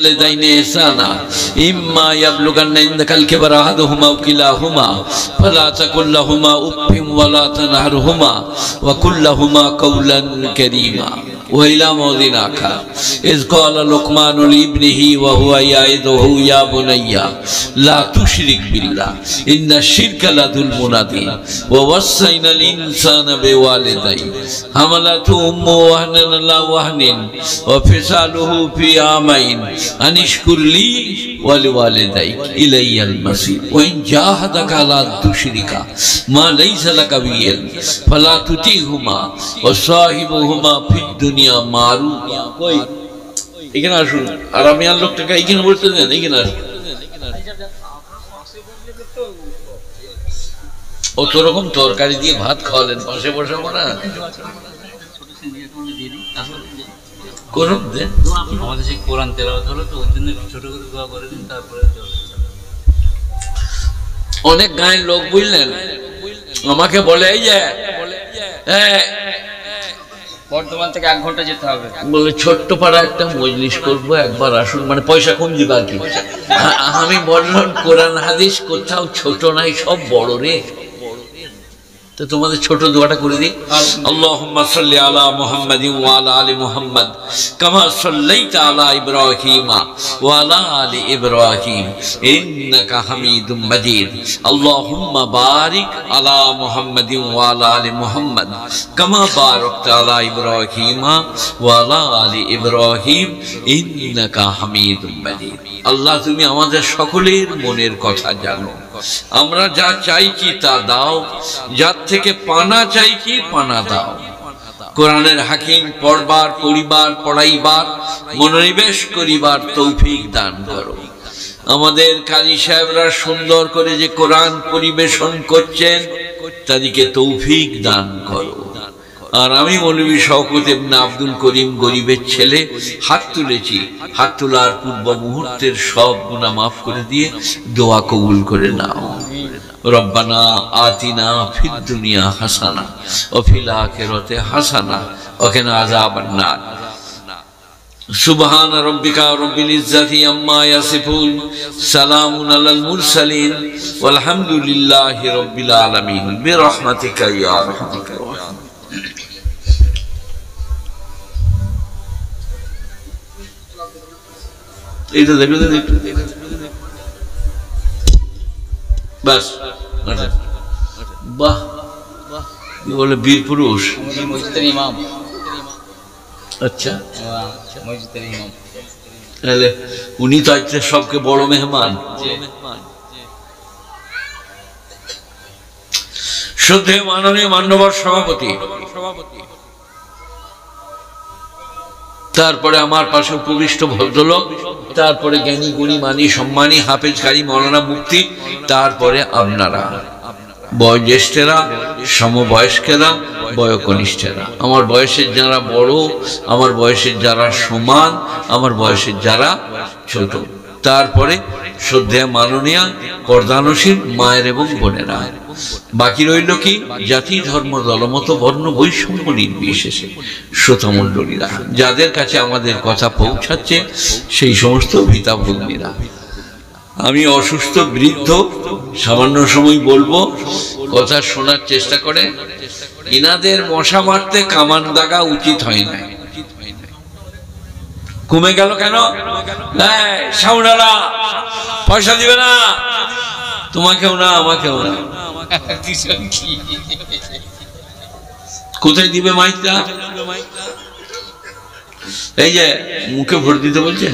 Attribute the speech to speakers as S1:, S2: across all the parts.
S1: والدين إحسانا إما يبلغن عندك الكبر أحدهما أو كلاهما فلا تقل لهما أف ولا تنهرهما وقل لهما قولا كريما وإلى موضع آخر إذ قال لقمان لابنه وهو يعظه يا بني لا تشرك بالله إن الشرك لظلم عظيم ووصينا الإنسان بوالديه حملته أمه وهنا على وهن وفصاله في عامين أن اشكر لي ولوالديك إلي المصير وإن جاهدك على أن تشرك ما ليس لك به علم فلا تطعهما وصاحبهما في الدنيا معروفا এখানে আসুন আর আমি আর লোকটাকে এখানে বলতে দেন এখানে আসুন অত রকম তরকারি দিয়ে ভাত খাওয়ালেন পাশে বসাবো না অনেক গায়ের লোক বুঝলেন আমাকে বলে এই যে
S2: বর্ধমান থেকে 1 ঘন্টা যেতে হবে
S1: বলে ছোট্ট পাড়া একটা মজলিস করবো একবার আসুন মানে পয়সা কম দিবা আর কি আমি বললাম কোরআন হাদিস কোথাও ছোট নাই সব বড় রে তো তোমাদের ছোট দোয়াটা করে দিই আল্লাহুম্মা সাল্লি আলা মুহাম্মাদিন ওয়া আলা আলি মুহাম্মাদ কামা সাল্লাইতা আলা ইব্রাহিম ওয়া আলা আলি ইব্রাহিম ইন্নাকা হামিদুম মাজিদ আল্লাহুম্মা বারিক আলা মুহাম্মাদিন ওয়া আলা আলি মুহাম্মাদ কামা বারাকতা আলা ইব্রাহিম ওয়া আলা আলি ইব্রাহিম ইন্নাকা হামিদুম মাজিদ আল্লাহ তুমি আমাদের সকলের মনের কথা জানো আমরা যা চাইছি তা দাও যার থেকে পানা চাইছি পানা দাও কোরআনের হাকিম পড়বার পড়িবার পড়াইবার মনোনিবেশ করিবার তৌফিক দান করো আমাদের কাজী সাহেবরা সুন্দর করে যে কোরআন পরিবেশন করছেন তাদেরকে তৌফিক দান করো আর আমি মৌলভী শওকত ইবনে আব্দুল করিম গরিবের ছেলে হাত তুলেছি হাত তোলার পূর্ব মুহূর্তের সব গুনাহ মাফ করে দিয়ে দোয়া কবুল করে নাও রব্বানা আতিনা ফিদ দুনিয়া হাসানা ওয়া ফিল আখিরাতি হাসানা ওয়া কিনা আযাবান নার সুবহান রাব্বিকা রাব্বিল ইজ্জাতি আম্মা ইয়াসিফুন সালামুন আলাল মুরসালিন ওয়াল হামদুলিল্লাহি রাব্বিল আলামিন বিরহমাতিকা ইয়া আরহামার রাহিমিন এটা দেখো বাস বাহ বলে বীর পুরুষ
S2: মসজিদের ইমাম
S1: আচ্ছা
S2: মসজিদের ইমাম
S1: তাহলে উনি তো আজকে সবকে বড় মেহমান শ্রদ্ধেয় মাননীয় মান্যবর সভাপতি তারপরে আমার পাশে উপবিষ্ট ভদ্রলোক তারপরে জ্ঞানী গুণী মানী সম্মানী হাফেজ কারি মৌলানা মুফতি তারপরে আপনারা বয়োজ্যেষ্ঠেরা সমবয়স্কেরা বয়োকনিষ্ঠেরা আমার বয়সের যারা বড় আমার বয়সের যারা সমান আমার বয়সের যারা ছোট তারপরে শ্রদ্ধেয় মাননীয়া পর্দানসীন মায়ের এবং বোনেরা বাকি রইল কি জাতি ধর্ম দলমত বর্ণ বৈষম্য নির্বিশেষে শ্রোতামণ্ডলীরা যাদের কাছে আমাদের কথা পৌঁছাচ্ছে সেই সমস্ত ভিতাভগ্নীরা আমি অসুস্থ বৃদ্ধ সামান্য সময় বলবো কথা শোনার চেষ্টা করে ইনাদের মশা মারতে কামান দাগা উচিত হয় না কমে গেল কেন সাউনারা পয়সা দিবে না তোমাকেও না আমাকেও না কোথায় দিবে মাইকটা এই যে মুখে ভোট দিতে বলছে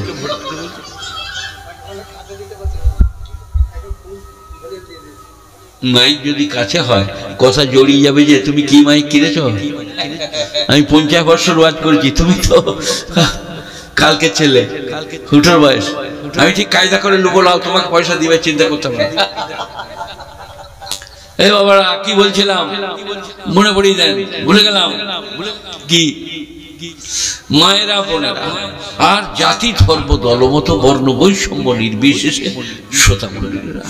S1: মাইক যদি কাছে হয় কথা জড়িয়ে যাবে যে তুমি কি মাইক কিনেছ আমি 50 বছর ওয়াজ করেছি তুমি তো কালকে ছেলে হুটোর বয়স আমি ঠিক কায়দা করে লুবো লাও তোমাকে পয়সা দিবে চিন্তা করতে হবে এই বাবারা কি বলছিলাম মনে পড়িয়ে দেন ভুলে গেলাম কি মায়েরা বোনেরা আর জাতি ধর্ম দলমত বর্ণ বৈষম্য নির্বিশেষে শ্রোতামণ্ডলীরা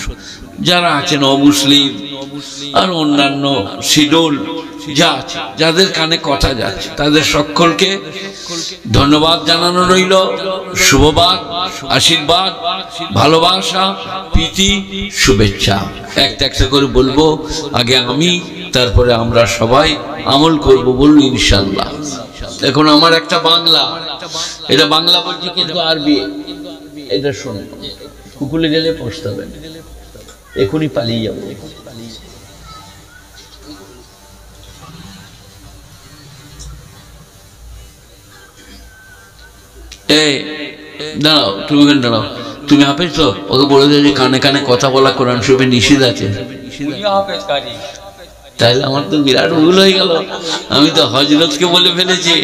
S1: যারা আছেন অমুসলিম আর অন্যান্য শিডুল যা আছে, যাদের কানে কথা যাচ্ছে তাদের সকলকে ধন্যবাদ জানানো রইল, শুভবাদ, আশীর্বাদ, ভালোবাসা, প্রীতি, শুভেচ্ছা একটা একটা করে বলবো। আগে আমি, তারপরে আমরা সবাই আমল করব, বলুন ইনশাআল্লাহ। এখন আমার একটা বাংলা, এটা বাংলা বলছি কিন্তু আরবি, এটা শুনে কুকুলে গেলে পৌঁছতে হবে, এখনই পালিয়ে যাবো। এই দাঁড়াও, তুমি ওখানে দাঁড়াও, তুমি হাফেজ তো? ওকে বলে দেয় যে কানে কানে কথা বলা কোরআন শরীফে নিষেধ আছে। তাহলে আমার তো বিরাট ভুল হয়ে গেল, আমি তো হযরতকে বলে ফেলেছি।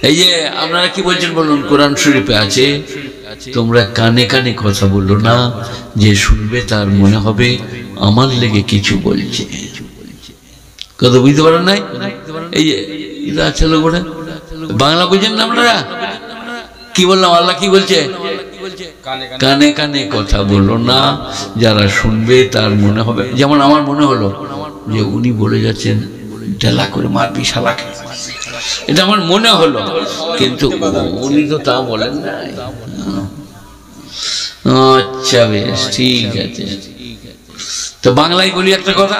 S1: এই যে আপনারা কি বলছেন বলুন, কোরআন শরীফে আছে তোমরা কানে কানে কথা বললো না, যে শুনবে তার মনে হবে আমার লেগে কিছু বলছে। কথা বুঝতে পারেন নাই? এই যে এটা আছে লোকটা, বাংলা বুঝেন না আপনারা? কি বললাম, আল্লাহ কি বলছে? কানে কানে কথা বললো না, যারা শুনবে তার মনে হবে, যেমন আমার মনে হলো যে উনি বলে যাচ্ছেন ঢেলা করে মারবি শালাকে, এটা আমার মনে হলো, কিন্তু উনি তো তা বলেন না। আচ্ছা বেশ, ঠিক আছে। তো বাংলায় বলি একটা কথা,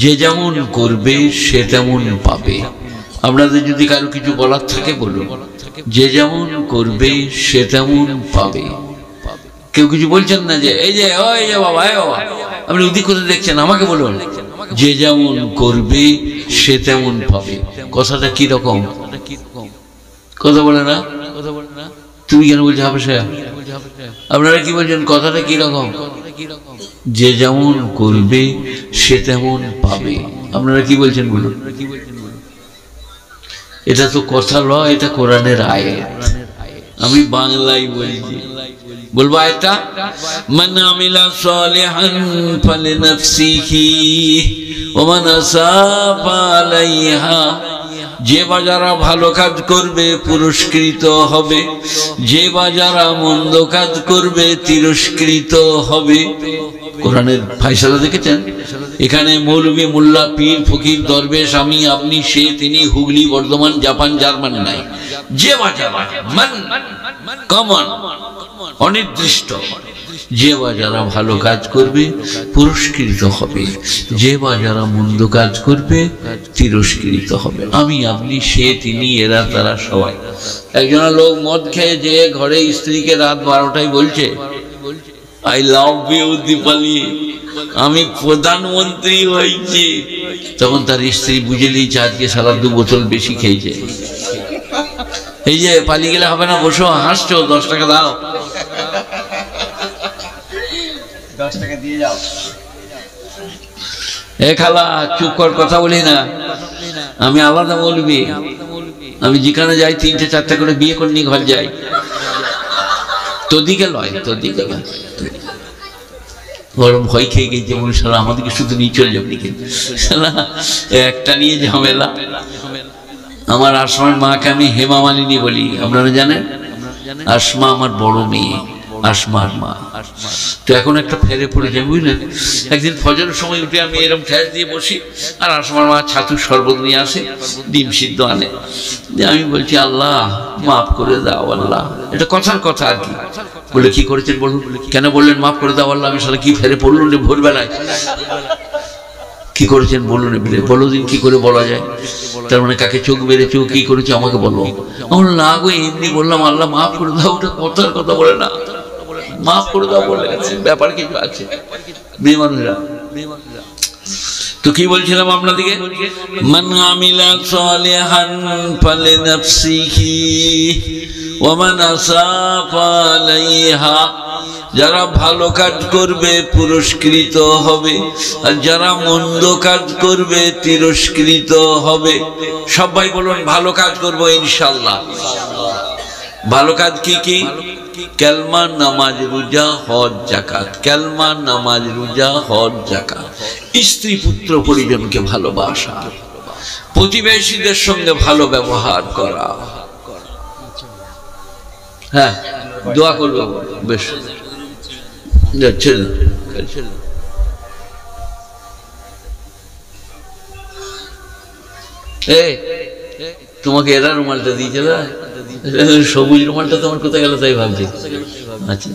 S1: যে যেমন করবে সে তেমন পাবে। আপনাদের যদি কারো কিছু বলার থাকে বলুন, যে যেমন করবে সে তেমন পাবে। কেউ কিছু বলছেন না যে এই যে ওই যে বাবা, আপনি ওদিক করে দেখছেন, আমাকে বলুন যে যেমন করবে সে তেমন পাবে। কথাটা কি রকম? কথা বলে না? তুমি কেন বলছো হাফেজ? আপনারা কি বলছেন, কথাটা কি রকম? যে যেমন করবে সে তেমন পাবে। আপনারা কি বলছেন বলুন? এটা তো কথা লয়, এটা কোরআনের আয়াত। আমি বাংলায় বলছি, বলবো আয়াতটা, মান আমিলা সালিহান ফালিনাফসিহি ওয়া মান আসাআ ফালাইহা। যে বা যারা ভালো কাজ করবে পুরস্কৃত হবে, যে বা যারা মন্দ কাজ করবে তিরস্কৃত হবে। কোরআনের ফায়সালা দেখেছেন? এখানে মৌলভী, মোল্লা, পীর, ফকির, দরবেশ, আমি, আপনি, সে, তিনি, হুগলি, বর্ধমান, জাপান, জার্মান নাই। যে বা যারা, মান কমন, অনির্দিষ্ট, যে বা যারা ভালো কাজ করবে পুরস্কৃত হবে, যে বা যারা মন্দ কাজ করবে তিরস্কৃত হবে। আমি, আপনি, সে, তিনি, এরা, তারা সবাই। একজন লোক মদ খেয়ে যে ঘরে স্ত্রীকে রাত 12টায় বলছে আই লাভ ইউ দীপালি, আমি প্রধানমন্ত্রী হয়েছি, তখন তার স্ত্রী বুঝে নিয়েছে আজকে সারা 2 বোতল বেশি খেয়েছে। এই যে পালিয়ে গেলে হবে না, বসো, হাসছো, 10 টাকা দাও,
S2: 10 টাকা দিয়ে যাও।
S1: এ খালা চুপ কর, কথা বলি না, আমি আলাদা বলবি। আমি যেখানে যাই 3টে 4টে করে বিয়ে করে নিয়ে ঘর যাই। তোদিকে লয়, তোদিকে লয়, বড় ভয় খেয়ে গেছে মনুষ্যরা, আমাদেরকে শুধু নিয়ে চলে যাবে একটা নিয়ে ঝামেলা। আমার আসমার মাকে আমি হেমা মালিনী বলি, আপনারা জানেন? আসমা আমার বড় মেয়ে, আসমার মা। তো এখন একটা ফেরে পড়ে যায়, বুঝলেন? একদিন ফজরের সময় উঠে আমি এরকম ঠেস দিয়ে বসি, আর আসমার মা ছাতুর শরবত নিয়ে আসে, ডিম সিদ্ধ আনে। আমি বলছি আল্লাহ মাফ করে দাও আল্লাহ, এটা কথার কথা আর কি। বলে কি করেছেন বলুন? কেন বললেন মাফ করে দাও আল্লাহ? আমি সারা কি ফেরে পড়লুন রে ভোরবেলায়? কি করেছেন বলুন, বলো দিন, কি করে বলা যায়? তার মানে কাকে চোখ বেড়েছো, কি করেছো আমাকে বলো। আমার না গো, এমনি বললাম আল্লাহ মাফ করে দাও, ওটা কথার কথা বলে না, মাফ করে দাও বলে ব্যাপার কিছু আছে। মেয়ে মানুষরা তো কি বলছিলাম আপনাদেরকে, মান আমিলা সালিহান ফালিনাফসিহি ওয়া মান আসাআ ফালাইহা। যারা ভালো কাজ করবে পুরস্কৃত হবে, আর যারা মন্দ কাজ করবে তিরস্কৃত হবে। সবাই বলুন ভালো কাজ করবো ইনশাআল্লাহ। ভালো কাজ কি কি? কালমা, নামাজ, রোজা, হজ, যাকাত। কালমা, নামাজ, রোজা, হজ, যাকাত। স্ত্রী, পুত্র, পরিজনকে ভালোবাসা, প্রতিবেশীদের সঙ্গে ভালো ব্যবহার করা। হ্যাঁ, দোয়া করবো। বেশ, যাচ্ছে তোমাকে এরা রুমালটা দিয়েছে, সবুজ রুমালটা তোমার কোথায় গেল তাই ভাবছি। আচ্ছা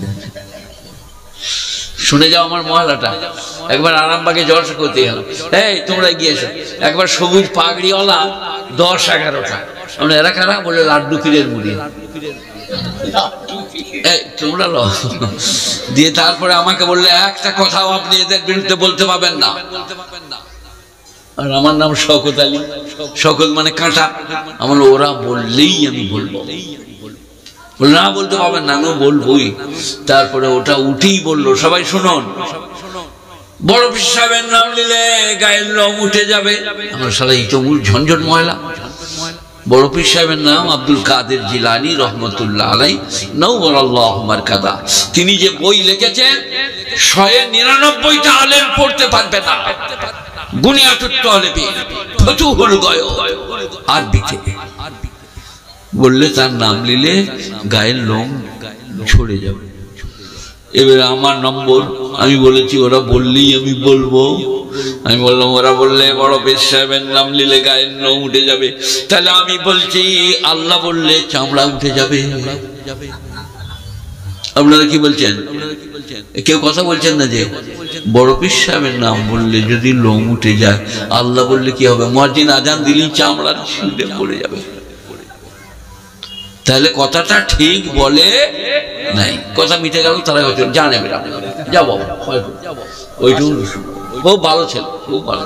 S1: শুনে যাও আমার মহলাটা। একবার আরামবাগে জলসা করতে গেলাম, তোমরা গিয়েছো, একবার সবুজ পাগড়িওয়ালা 10-11টা। আমরা এরা কারা? বলে লাড্ডু পীরের মুড়ি। তোমরা দিয়ে তারপরে আমাকে বললে একটা কথাও আপনি এদের বিরুদ্ধে বলতে পারবেন না। আর আমার নাম শওকত আলী। শওকত মানে কাঁটা। আমার ওরা বললেই আমি বলবো, না বলতে পারবেন না, আমি বলবোই। তারপরে ওটা উঠেই বললো, সবাই শুনুন, বড় পীর সাহেবের নাম নিলে গায়ের লোম উঠে যাবে। আমার সারা এই তো মূল ঝঞ্ঝট ময়লা। বড় পীর সাহেবের নাম আব্দুল কাদের জিলানী রহমতুল্লাহ আলাইহি নওয়ারাল্লাহু মারকাদা। তিনি যে বই লিখেছেন 199টা আলেম পড়তে পারবে না। বুনিয়াতুত তালিবিন, ফুতুহুল গায়ব, আরবিতে বললে তার নাম নিলে গায়ের লোম ঝরে যাবে। এবার আমার নম্বর, আমি বলেছি ওরা বললেই আমি বলবো। আমি বললাম ওরা বললে বড় পীর সাহেবের নাম নিলে গায়ের লোম উঠে যাবে, তাহলে আমি বলছি আল্লাহ বললে চামড়া উঠে যাবে। আপনারা কি বলছেন? কেউ কথা বলছেন না যে বড় পীর সাহেবের নাম বললে যদি লোম উঠে যায়, আল্লাহ বললে কি হবে? মুয়াজ্জিন আজান দিলেই চামড়া ছিঁড়ে পড়ে যাবে। তাহলে কথাটা ঠিক বলে নাই, কথা মিটে গেল। তারা জানে যাবো ওইটুকু। খুব ভালো ছেলে, খুব ভালো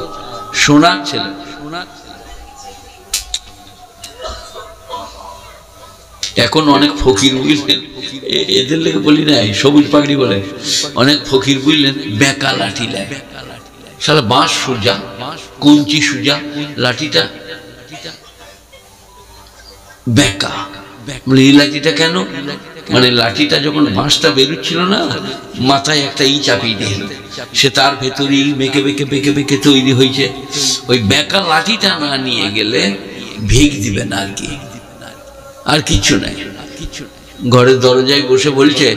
S1: শোনার ছেলে। এখন অনেক ফকির বুঝলেন, এদের লেগে বলি নাই, সবুজ পাগড়ি বলে অনেক ফকির বুঝলেন, বেকা লাঠি লেয়। সারা বাঁশ সোজা, কঞ্চি সোজা, লাঠিটা বেকা। এই লাঠিটা কেন? মানে লাঠিটা যখন বাঁশটা বেরোচ্ছিল না, মাথায় একটা ই চাপিয়ে দিল, সে তার ভেতরেই বেঁকে বেঁকে বেঁকে বেঁকে তৈরি হয়েছে। ওই বেকা লাঠিটা না নিয়ে গেলে ভিগ দিবে না, আর কি, আর কিচ্ছু নাই। ঘরের দরজায় বসে বলছে,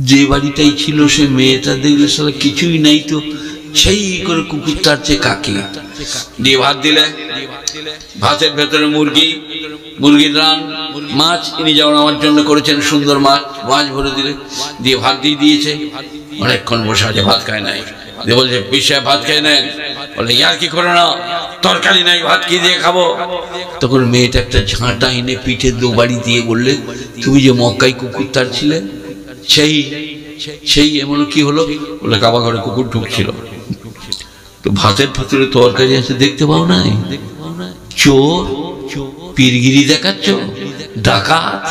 S1: যে বাড়িটাই ছিল সে মেয়েটা দেখলে সারা কিছুই নাই, তো সেই করে কুকুর তাড়ছে কাকে দিয়ে ভাত দিলে, ভাতের ভেতরে মুরগি, মুরগির রান, মাছ। ইনি যেমন আমার জন্য করেছেন সুন্দর মাছ, মাছ ভরে দিলে, দিয়ে ভাত দিয়ে দিয়েছে। অনেকক্ষণ বসে আছে, ভাত খায় নাই। দিয়ে বলছে পীর সাহেব ভাত খায় নেন। বলে ইয়ার কি করে না, তরকারি নাই, ভাত কি দিয়ে খাবো? তখন মেয়েটা একটা ঝাঁটা এনে পিঠে 2 বাড়ি দিয়ে বললে, তুমি যে মক্কায় কুকুর তাড়ছিলে সেই এমন কি হলো? বলে কাবা ঘরে কুকুর ঢুকছিল, তো ভাতের ভেতরে তরকারি আছে, দেখতে পাও নাই? চোর, পীরগিরি দেখাচ্ছ, ডাকাত।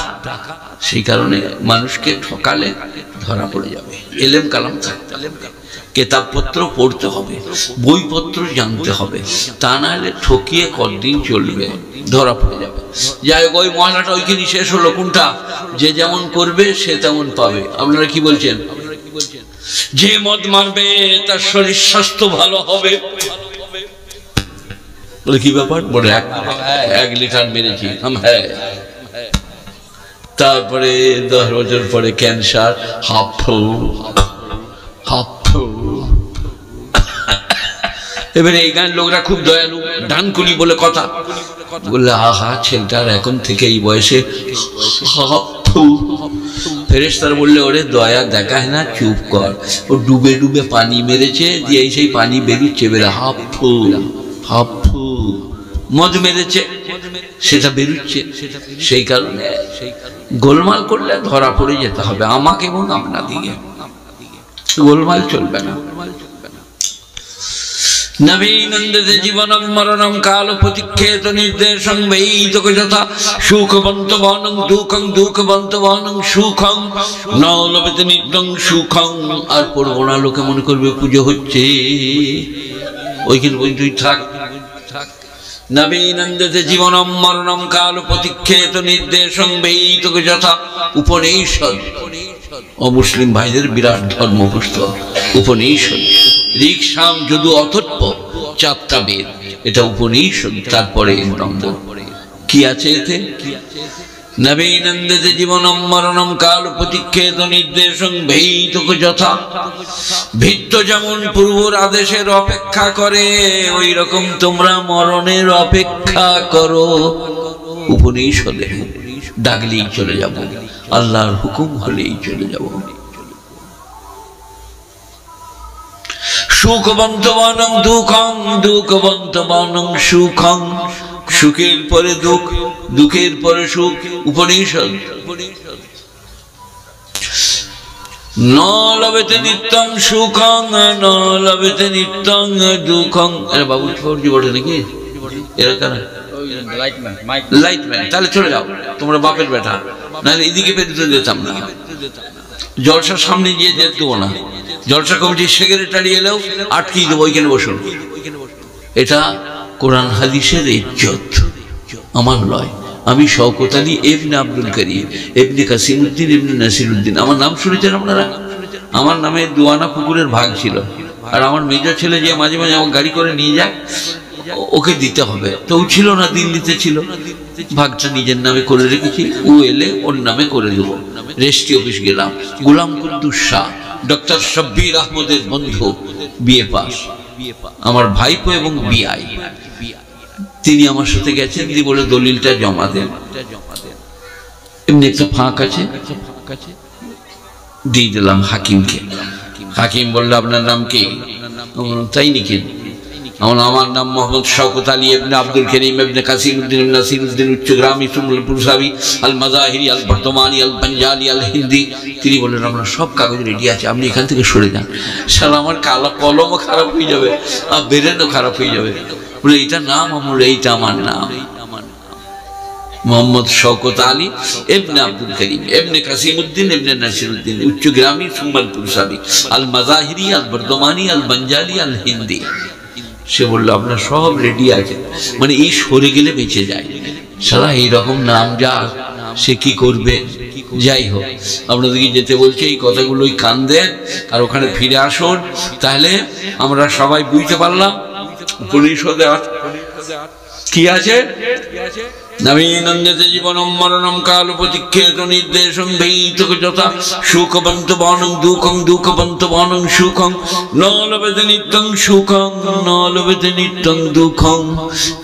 S1: সেই কারণে মানুষকে ঠকালে ধরা পড়ে যাবে। এলেম কালাম থাকতে হবে, কেতাবপত্র পড়তে হবে, বইপত্র জানতে হবে, তা না হলে ঠকিয়ে কতদিন চলবে, ধরা পড়ে যাবে। যাই হোক, ওই মহলাটা ওইখানে শেষ হলো। কোনটা? যে যেমন করবে সে তেমন পাবে। আপনারা কি বলছেন? যে মদ মারবে তার শরীর স্বাস্থ্য ভালো হবে। বলে কি ব্যাপার? বলে 1 লিটার মেরেছি। হ্যাঁ। তারপরে 10 বছর পরে ক্যান্সার, হাফু। এবারে এই গান লোকরা খুব দয়ালু, ডানকুনি বলে কথা বললে, আহা ছেলেটার এখন থেকে এই বয়সে হাফু। ফেরেশতারা বললে, ওরে দয়া দেখায় না, চুপ কর। ও ডুবে ডুবে পানি মেরেছে, দিয়ে সেই পানি বেরিয়েছে, বেরা হাফু হাফু। মদ মেরেছে, সেটা বেরোচ্ছে। সেই কারণে গোলমাল করলে ধরা পড়ে যেতে হবে, আমাকে এবং আপনাদিকে। গোলমাল চলবে না। নবীনন্দে জীবনম মরণম কাল প্রতিক্ষেত নির্দেশং বৈতক যথা সুখবন্ত বনং দুঃখং দুঃখবন্ত বনং সুখং নলবেত নিত্যং সুখং। আর পড়বো না, লোকে মনে করবে পুজো হচ্ছে, ওইখানে বই তুই থাক। নবীনন্দে জীবনম মরণম কাল প্রতিক্ষেত নির্দেশং বৈতক যথা উপনিষদ। অমুসলিম ভাইদের বিরাট ধর্ম পুস্তক উপনিষদ। ঋক সাম যদু অথর্ব 4টা বেদ, এটা উপনিষদ। তারপরে নম্বর কি আছে এতে? নবীনন্দিত জীবনম মরণম কাল প্রতিক্ষেত নির্দেশং ভীতক যথা। ভীত যেমন পূর্বর আদেশের অপেক্ষা করে, ওই রকম তোমরা মরণের অপেক্ষা করো। উপনিষদে ডাকলেই চলে যাব, আল্লাহর হুকুম হলেই চলে যাব। সুখবন্তবানং দুঃখং দুঃখবন্তবানং সুখং। সুখের পরে দুঃখ, দুঃখের পরে সুখ। উপনিষদ। ন লভেতে নিত্যং সুখং ন লভেতে নিত্যং দুঃখং। আরে বাবু ফৌজি বটে নাকি এরা কারা? লাইটম্যান। তাহলে চলে যাও, তোমরা বাপের বেটা, নাহলে এদিকে বেরোতে যেতাম না। জলসার সামনে গিয়ে যেতে দেবো না। জলসা কমিটির সেক্রেটারি এলেও আটকিয়ে দেবো, ওইখানে বসুন। এটা কোরআন হাদিসের ইজ্জত, আমার নয়। আমি শওকত আলী ইবনে আব্দুল করিম ইবনে কাসিমউদ্দিন ইবনে নাসিরউদ্দিন। আমার নাম শুনেছেন আপনারা? আমার নামে দুয়ানা পুকুরের ভাগ ছিল, আর আমার মেজো ছেলে যে মাঝে মাঝে আমার গাড়ি করে নিয়ে যায়, ওকে দিতে হবে। তো ও ছিল না, দিল্লিতে ছিল। ভাগটা নিজের নামে করে রেখেছি, ও এলে ওর নামে করে দেবো। রেস্টি অফিস গেলাম, গোলাম কুদ্দুস শাহ ডক্টর শব্বির আহমদের বন্ধু, বিএ পাস, আমার ভাইপো এবং বিআই। তিনি আমার সাথে গেছেন, তিনি বলে দলিলটা জমা দেন। এমনি একটা ফাঁক আছে, দিয়ে দিলাম হাকিমকে। হাকিম বললো আপনার নাম কি? তাই নাকি? আমার নাম মোহাম্মদ শওকত আলী ইবনে আব্দুল করিম ইবনে কাসিমউদ্দিন ইবনে নাসিরউদ্দিন উচ্চগ্রামী সুমলপুরসাবি আল মাজাহিরি আল বর্তমানি আল পাঞ্জালি আল হিন্দি। তিনি বললেন আপনার সব কাগজ রেডি আছে, আপনি এখান থেকে সরে যান। সারা আমার কালা কলমও খারাপ হয়ে যাবে, আর বেরেনও খারাপ হয়ে যাবে। বলে এইটা নাম আমার, এইটা আমার নাম মোহাম্মদ শওকত আলী ইবনে আব্দুল করিম ইবনে কাসিমউদ্দিন ইবনে নাসিরউদ্দিন উচ্চগ্রামী সুমলপুরসাবি আল মাজাহিরি আল বর্তমানি আল পাঞ্জালি আল হিন্দি। সে বললো আপনার সব রেডি আছে, মানে এই সরে গেলে বেঁচে যায়। সারা এইরকম নাম যা, সে কি করবে? যাই হোক, আপনাদেরকে যেতে বলছে, এই কথাগুলোই কান দেন আর ওখানে ফিরে আসুন, তাহলে আমরা সবাই বুঝতে পারলাম উপনিষদে কি আছে। নবীনন্দিত জীবনম মরণম কাল প্রতিক্ষেত নির্দেশং ভীতক যথা। সুখবন্তবানং দুঃখং দুঃখবন্তবানং সুখং ন লভেতে নিত্যং সুখং ন লভেতে নিত্যং দুঃখং।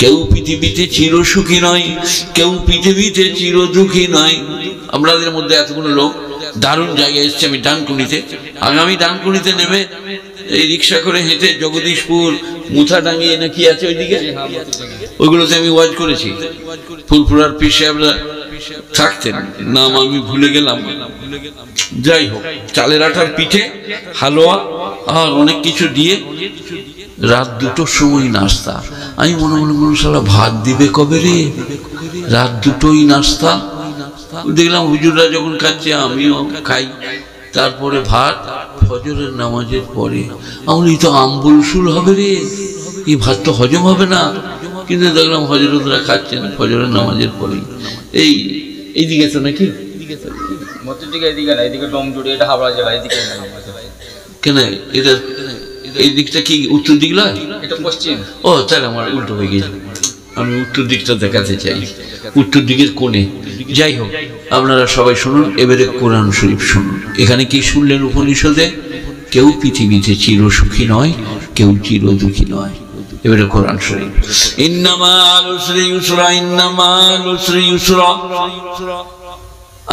S1: কেউ পৃথিবীতে চির সুখী নয়, কেউ পৃথিবীতে চির দুঃখী নয়। আপনাদের মধ্যে এতগুলো লোক দারুণ জায়গায় এসছে। আমি ডানকুনিতে, আগামী ডানকুনিতে নেমে এই রিক্সা করে হেঁটে জগদীশপুর মুথাডাঙ্গি না কি আছে ওইদিকে, ওইগুলোতে আমি ওয়াজ করেছি। ফুলপুরার পীর সাহেবরা থাকতেন, নাম আমি ভুলে গেলাম। যাই হোক, চালের আটার পিঠে হালুয়া আর অনেক কিছু দিয়ে রাত 2টোর সময় নাস্তা। আমি মনে মনে শালা ভাত দিবে কবে রে, রাত 2টোই নাস্তা। দেখলাম হুজুররা যখন খাচ্ছে আমিও খাই। তারপরে ভাত ফজরের নামাজের পরে। আমার এই তো আম্বুলসুল হবে রে, এই ভাত তো হজম হবে না। কিন্তু দেখলাম হজরতরা খাচ্ছেন ফজরের নামাজের পরে। এইদিকে তো নাকি কেন এটা এই দিকটা কি উত্তর দিক নয়? ও তাহলে আমার উল্টো হয়ে গেছে, আমি উত্তর দিকটা দেখাতে চাই, উত্তর দিকের কোণে। যাই হোক, আপনারা সবাই শুনুন, এবারে কোরআন শরীফ শুনুন। এখানে কি শুনলেন উপনিষদে? কেউ পৃথিবীতে চির সুখী নয়, কেউ চির দুঃখী নয়। এবারে কোরআন শরীফ। ইন্নামাল উসরি ইউসরা ইন্নামাল উসরি ইউসরা।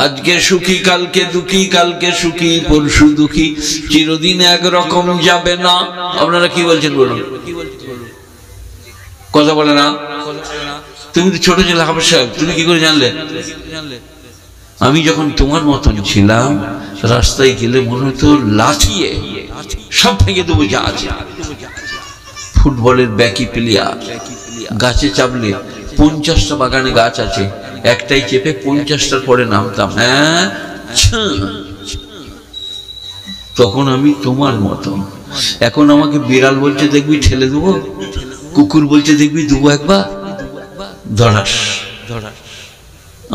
S1: আজকে সুখী কালকে দুঃখী, কালকে সুখী পরশু দুঃখী, চিরদিন একরকম যাবে না। আপনারা কি বলছেন বলুন? কথা বলে না? তুমি তো ছোট ছেলে হাফেজ সাহেব, তুমি কি করে জানলে? আমি যখন তোমার মতন ছিলাম, রাস্তায় গেলে মনে হতো লাঠিয়ে সব ভেঙে দেবো যা আছে। ফুটবলের ব্যাকি প্লেয়ার, গাছে চাপলে 50টা বাগানে গাছ আছে, একটাই চেপে 50টার পরে নামতাম। হ্যাঁ, তখন আমি তোমার মতো। এখন আমাকে বিড়াল বলছে দেখবি ঠেলে দেবো, কুকুর বলছে দেখবি দেবো একবার, ধরাস ধরাস।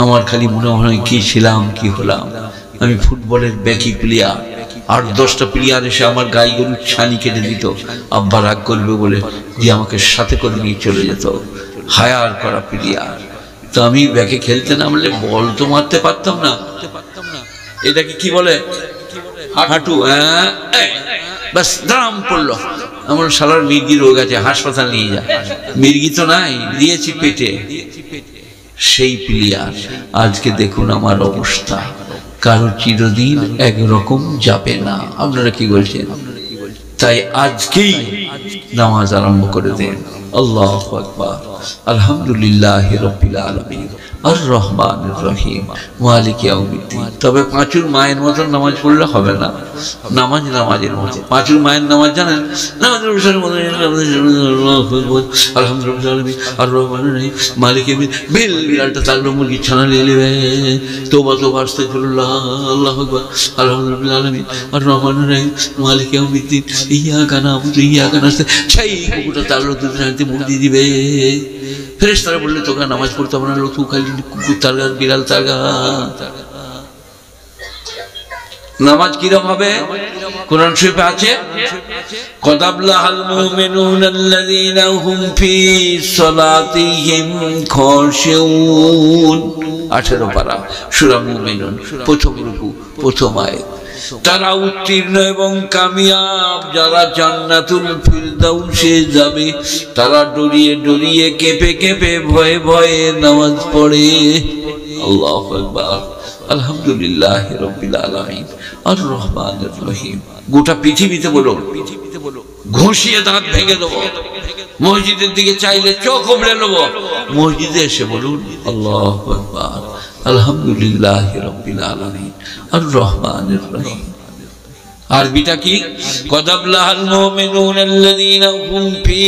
S1: আমার খালি মনে হয় কি ছিলাম কি হলাম। আমি ফুটবলের ব্যাকি প্লেয়ার, 8-10টা প্লেয়ার এসে আমার গাই গরুর ছানি কেটে দিত, আব্বা রাগ করবে বলে, যে আমাকে সাথে করে নিয়ে চলে যেত। হায়ার করা প্লেয়ার, তো আমি ব্যাকে খেলতে নামলে বল তো মারতে পারতাম না। এটাকে কি বলে? হাঁটু। বাস দাম পড়লো। আমার শালার মির্গি রোগ আছে, হাসপাতাল নিয়ে যা। মির্গি তো নাই, দিয়েছি পেটে। সেই প্লেয়ার আজকে দেখুন আমার অবস্থা। কারো চিরদিন একরকম যাবে না। আপনারা কি বলছেন? তাই আজকেই নামাজ আরম্ভ করে দেন। আল্লাহু আকবার। আলহামদুলিল্লাহি রাব্বিল আলামিন আর রহমানির রহিম মালিকি ইয়াউমিদ্দিন। তবে পাঁচুর মায়ের মতন নামাজ পড়লে হবে না। নামাজ নামাজের মতো। পাঁচুর মায়ের নামাজ জানেন? নামাজের আলহামদুলিল্লাহ আর রহমানির রহিম মালিকি ইয়াউমিদ্দিন। বেল বিড়ালটা তাগলো, মুরগি ছানা নিয়ে নেবে। তোবা তোবা আস্তাগফিরুল্লাহ, আল্লাহু আকবার, আলহামদুলিল্লাহ আলামিন আর রহমানির রহিম মালিকি ইয়াউমিদ্দিন। ইয়াকা নাবুদু ইয়াকা নাস্তাইন। সেই কুকুরটা তাগলো, দুধ জানতে মুখ দিয়ে দিবে। ফেরেশতারা বললে তোকে নামাজ পড়তে হবে না, তুই খালি কুকুর তার গা, বিড়াল তার গা। নামাজ কিরকম হবে? কোরআন শরীফে আছে, কদ আফলাহাল মুমিনুনাল্লাযীনা হুম ফী সালাতিহিম খাশিউন। 18 পারা সূরা মুমিনুন, প্রথম রুকু, প্রথম আয়াত। তারা উত্তীর্ণ এবং কামিয়াব, যারা জান্নাতুল ফিরদাউসে যাবে। তারা ডরিয়ে ডরিয়ে, কেঁপে কেঁপে, ভয়ে ভয়ে নামাজ পড়ে। আল্লাহু আকবার। আলহামদুলিল্লাহি রাব্বিল আলামিন আর রহমানির রহিম। গোটা পৃথিবীতে বলো, ঘষিয়ে দাঁত ভেঙে দেবো। মসজিদের দিকে চাইলে চোখ উবড়ে নেবো। মসজিদে এসে বলুন আল্লাহু আকবার, আলহামদুলিল্লাহি রাব্বিল আলামিন আর রহমানির রহিম। আরবিটা কি? কদ আফলাহাল মুমিনুনাল্লাযীনা হুম ফী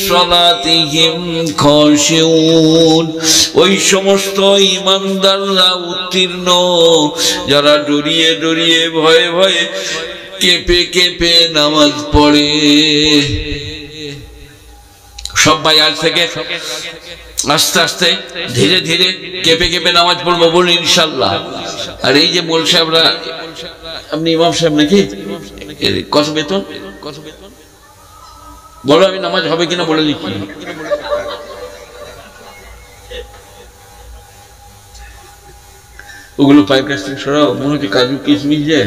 S1: সালাতিহিম খাশিউন। ওই সমস্ত ঈমানদাররা উত্তীর্ণ, যারা ডরিয়ে ডরিয়ে, ভয়ে ভয়ে, কেঁপে কেঁপে নামাজ পড়ে। সবাই আজ থেকে আস্তে আস্তে, ধীরে ধীরে, কেঁপে কেঁপে নামাজ পড়বো, বলুন ইনশাআল্লাহ। আর এই যে মোল সাহেবরা, আপনি ইমাম সাহেব নাকি? কত বেতন বলো, আমি নামাজ হবে কিনা বলে দিচ্ছি। ওগুলো পাইপ কাছ থেকে সরাও। মনে হচ্ছে কাজু কিশমিশ যে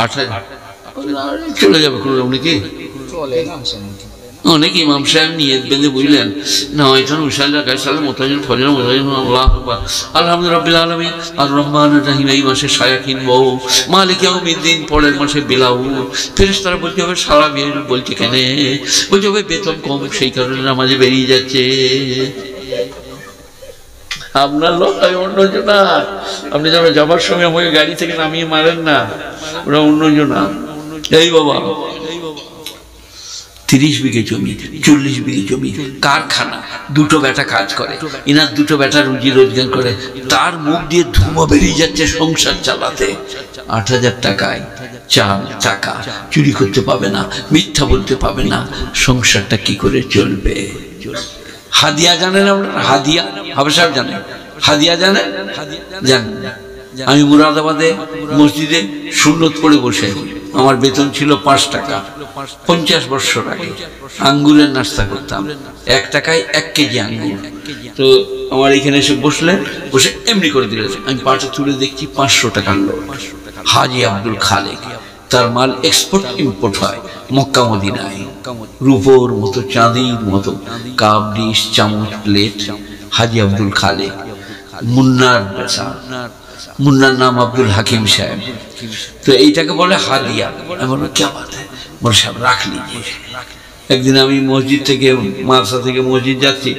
S1: 8,000 চলে যাবে কোনো নাকি? অনেক ইমাম সাহেব নিয়ত বেঁধে বুঝলেন না, ওইখানে উশাল্লা গাইসাল মোতাজিন ফজর মোতাজিন আল্লাহু আকবার আলহামদুলিল্লাহ রাব্বিল আলামিন আর রহমানির রহিম। এই মাসে শায়াকিন বউ, মালিক ইয়াউমিদ্দিন পরের মাসে বিলাউ। ফেরেশতারা বলতে হবে সারা বিয়ে বলছে কেন? বলছে হবে বেতন কম, সেই কারণে নামাজে বেরিয়ে যাচ্ছে। আপনার লোক অন্যজনা। আপনি যখন যাবার সময় আমাকে গাড়ি থেকে নামিয়ে মারেন না, ওরা অন্যজনা। এই বাবা 30 বিঘে জমি, 40 বিঘে জমি, কারখানা, দুটো বেটা কাজ করে। ইনার দুটো বেটা রুজি রোজগার করে। তার মুখ দিয়ে ধুমো বেরিয়ে যাচ্ছে সংসার চালাতে। 8,000 টাকায় চাল টাকা চুরি করতে পাবে না, মিথ্যা বলতে পাবে না। সংসারটা কি করে চলবে? হাদিয়া জানেন আপনারা? হাদিয়া হাফেজ সাহেব জানেন? হাদিয়া জানেন? জানেন? আমি মুরাদাবাদে মসজিদে সুন্নত পড়ে বসে, আমার বেতন ছিল 5 টাকা। 50 বছর আগে আঙ্গুরের নাস্তা করতাম, 1 টাকায় 1 কেজি আঙ্গুর। তো আমার এখানে এসে বসলেন, বসে এমনি করে দিলেন। আমি পাটা তুলে দেখছি 500 টাকার লোক। হাজি আব্দুল খালেক, তার মাল এক্সপোর্ট ইম্পোর্ট হয় মক্কা মদিনায়। রূপোর মতো, চাঁদির মতো কাপ, ডিশ, চামচ, প্লেট। হাজি আব্দুল খালেক। মুন্নার বেচা, মুন্নার নাম আব্দুল হাকিম সাহেব। তো এইটাকে বলে হাদিয়া। আমি বলবো কে বাত হ্যায়? বলে সাহেব রাখ লিজিয়ে। একদিন আমি মসজিদ থেকে, মাদ্রাসা থেকে মসজিদ যাচ্ছি,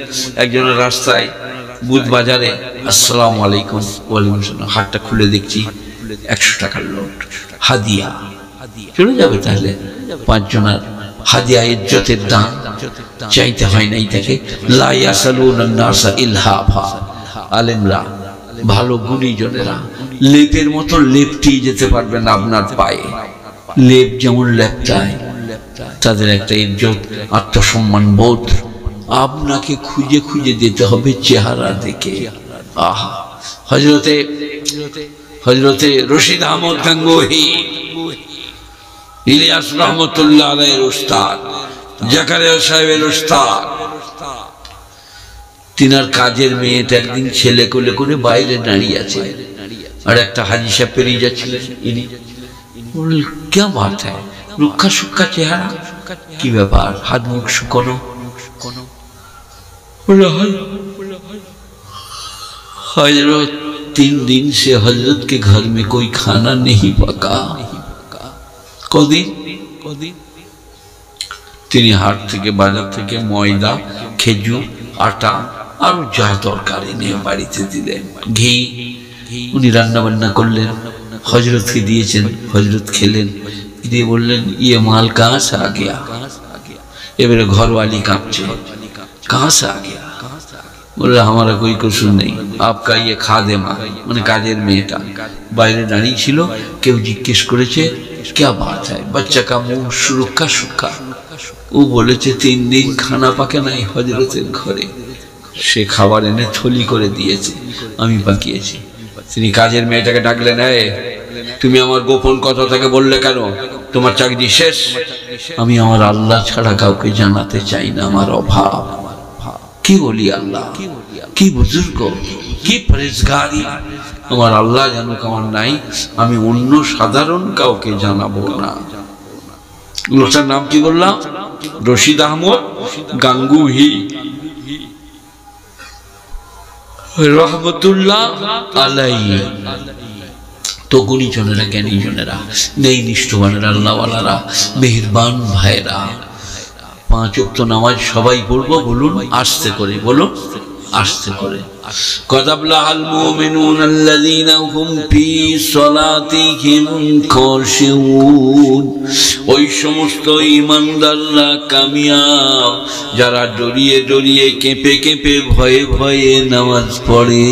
S1: একজনের রাস্তায় বুধ বাজারে আসসালামু আলাইকুম, ওয়ালাইকুম আসসালাম, হাতটা খুলে দেখছি 100 টাকার নোট। হাদিয়া চলে যাবে তাহলে 5 জনের হাদিয়া। ইজ্জতের দাম চাইতে হয় নাই তাকে। লা ইয়াসালুনান নাসা ইলহাফা। আলেমরা, ভালো গুণীজনেরা লেপের মতো লেপটি যেতে পারবে না আপনার পায়ে। লেপ যেমন লেপটায়, তাদের একটা ইজ্জত, আত্মসম্মান বোধ আপনাকে খুঁজে খুঁজে দিতে হবে চেহারা দেখে। আহা, হযরতে রশিদ আহমদ গাঙ্গুহি, ইলিয়াস রহমতুল্লাহ আলাইহির উস্তাদ, জাকারিয়া সাহেবের উস্তাদ, তিনার কাজের মেয়েটা একদিন ছেলে কোলে করে বাইরে দাঁড়িয়ে আছে, আর একটা হাজি সাহেব পেরিয়ে যাচ্ছিলেন। ইনি বললেন, কে বাত হ্যায়, রুক্ষা সুক্ষা চেহারা, কি ব্যাপার, হাত মুখ শুকনো? हजरत 3 दिन से हजरत के घर में कोई खाना नहीं पका। कदिन তিনি হাট থেকে বাজার থেকে ময়দা, খেজুর, আটা আর যা তরকারি নিয়ে বাড়িতে দিলেন, ঘি। উনি রান্না বান্না করলেন, হজরতকে দিয়েছেন, হজরত খেলেন, দিয়ে বললেন, ইয়ে মাল কাহা সে আ গয়া। এবারে ঘরওয়ালি কাঁপছে, কাহা সে আ গয়া? बोला हमारा कोई कसूर नहीं, आपका ये खादेमा মানে কাজের মেয়েটা বাইরে দাঁড়িয়ে ছিল। কেউ জিজ্ঞেস করেছে, क्या बात है, बच्चा का मुंह रुक्का सुक्का। ও বলেছে 3 দিন খানা পাকে নাই হযরতের ঘরে, সে খাবার এনে থলি করে দিয়েছে, আমি পাকিয়েছি। তিনি কাজের মেয়েটাকে ডাকলেন, এই তুমি আমার গোপন কথা থেকে বললে কেন? তোমার চাকরি শেষ। আমি আমার আল্লাহ ছাড়া কাউকে জানাতে চাই না আমার অভাব। কি বলি আল্লাহ, কি বুজুর্গ, কি পরেজগারি, আমার আল্লাহ জানুক আমার নাই, আমি অন্য সাধারণ কাউকে জানাবো না। লোকটার নাম কি বললাম? রশিদ আহমদ গাঙ্গুহি রহমতুল্লাহ আলাইহি। তো গুণীজনেরা, জ্ঞানীজনেরা, নেই নিষ্ঠবানেরা, আল্লাহওয়ালারা, মেহেরবান ভাইরা, 5 ওয়াক্ত নামাজ সবাই পড়বো, বলুন আস্তে করে, বলুন আস্তে করে। قد أفلح المؤمنون الذين هم في صلاتهم خاشعون। ওই সমস্ত ঈমানদাররা কামিয়াব যারা ডরিয়ে ডরিয়ে, কেঁপে কেঁপে, ভয়ে ভয়ে নামাজ পড়ে।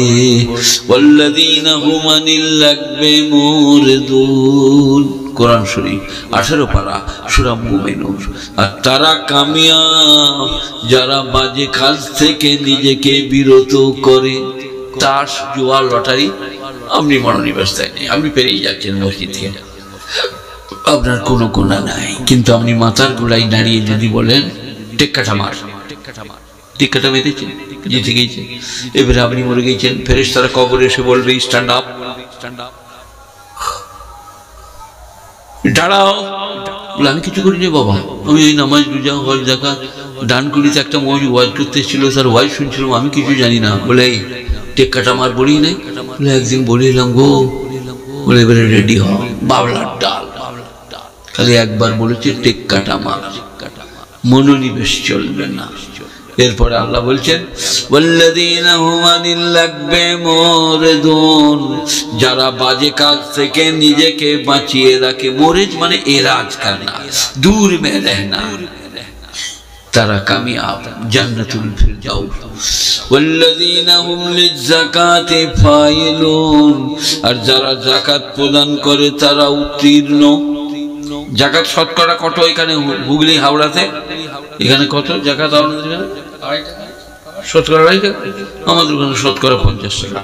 S1: والذين هم عن اللغو معرضون। কোরআন শরীফ 18 পারা সূরা মুমিনুন। আর তারা কামিয়াব যারা বাজে কাজ থেকে নিজেকে বিরত করে। তাস, জুয়া, লটারি আপনি মনোনিবেশতায় নেই, আপনি পেরিয়ে যাচ্ছেন মসজিদ থেকে, আপনার কোনো গুনাহ নাই, কিন্তু আপনি মাথার গোড়ায় দাঁড়িয়ে যদি বলেন টেক্কাটা মার, টেক্কাটা মেরেছেন, জিতে গেছেন, এবারে আপনি মরে গেছেন, ফেরেশতারা কবরে এসে বলবে স্ট্যান্ড আপ, দাঁড়াও। বলে আমি কিছু করিনি বাবা, আমি ওই নামাজ, রোজা, হজ, যাকাত, দান করিতে একটা মৌলবি ওয়াজ করতে এসেছিল, স্যার ওয়াজ শুনছিলাম, আমি কিছু জানি না। বলে এই টেক্কাটা আমার বলি নাই? বলে একদিন বলিলাম গো। বলে এবারে রেডি হ, বাবলার ডাল। খালি একবার বলেছে টেক্কাটা মার, মনোনিবেশ চলবে না। এরপরে আল্লাহ বলছেন, ওয়াল্লাযীনা হুম আনিল লাগবি মুরিদুন, যারা বাজে কাজ থেকে নিজেকে বাঁচিয়ে রাখে। মুরিদ মানে এরাজ করনা, দূর মে রহনা, তারা কামিয়াব, জান্নাতুল ফিরদাউস। ওয়াল্লাযীনা হুম লিয-যাকাতি ফাইলুন, আর যারা যাকাত প্রদান করে তারা উত্তীর্ণ। যাকাত শতকরা কত এখানে হুগলি হাওড়াতে? এখানে কত যাকাত আপনাদের এখানে? শতকরা 2.5 টাকা। আমাদের ওখানে শতকরা 50 টাকা।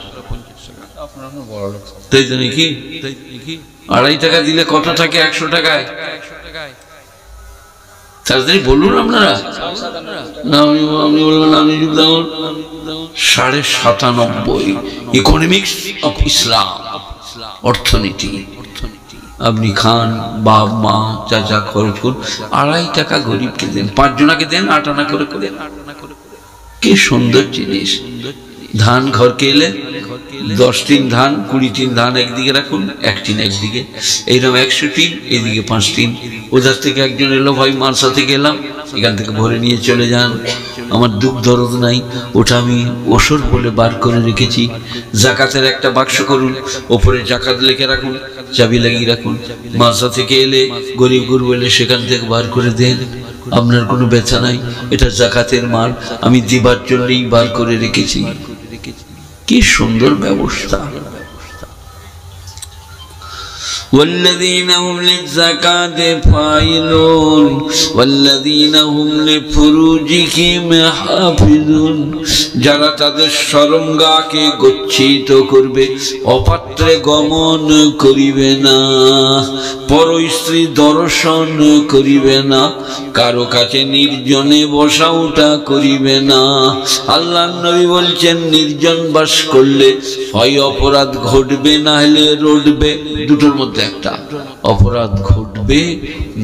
S1: তাই তো নাকি? 2.5 টাকা দিলে কত থাকে 100 টাকায়? তাড়াতাড়ি বলুন আপনারা। না আমি বলবেন, আমি 97.5। ইকোনমিক্স অফ ইসলাম, অর্থনীতি। আপনি খান, বাপ মা চাচা খরচ করুন, 2.5 টাকা গরিবকে দেন, 5 জনাকে দেন, 8 আনা করে দেন। কি সুন্দর জিনিস। ধান ঘরকে এলে 10 টিন ধান, 20 টিন ধান একদিকে রাখুন, 1 টিন একদিকে, এইরকম 100 টিন, এইদিকে 5 টিন। ওদের থেকে একজন এলো, ভাই মালসা থেকে এলাম, এখান থেকে ভরে নিয়ে চলে যান, আমার দুঃখ দরদ নাই, ওটা আমি ওসর বলে বার করে রেখেছি। জাকাতের একটা বাক্স করুন, ওপরে জাকাত লিখে রাখুন, চাবি লাগিয়ে রাখুন। মালসা থেকে এলে, গরিব গুরু এলে সেখান থেকে বার করে দেন, আপনার কোনো ব্যথা নাই, এটা জাকাতের মাল, আমি দিবার জন্যই বার করে রেখেছি। কি সুন্দর ব্যবস্থা। والذين هم للزكاة فاعلون والذين هم لفروجهم حافظون যারা তাদের শরমগাহকে গচ্ছিত করবে, অপাত্রে গমন করিবে না, পর স্ত্রী দর্শন করিবে না, কারো কাছে নির্জনে বসা উঠা করিবে না। আল্লাহর নবী বলছেন নির্জন বাস করলে হয় অপরাধ ঘটবে না হলে রটবে, দুটোর মধ্যে একটা, অপরাধ ঘটবে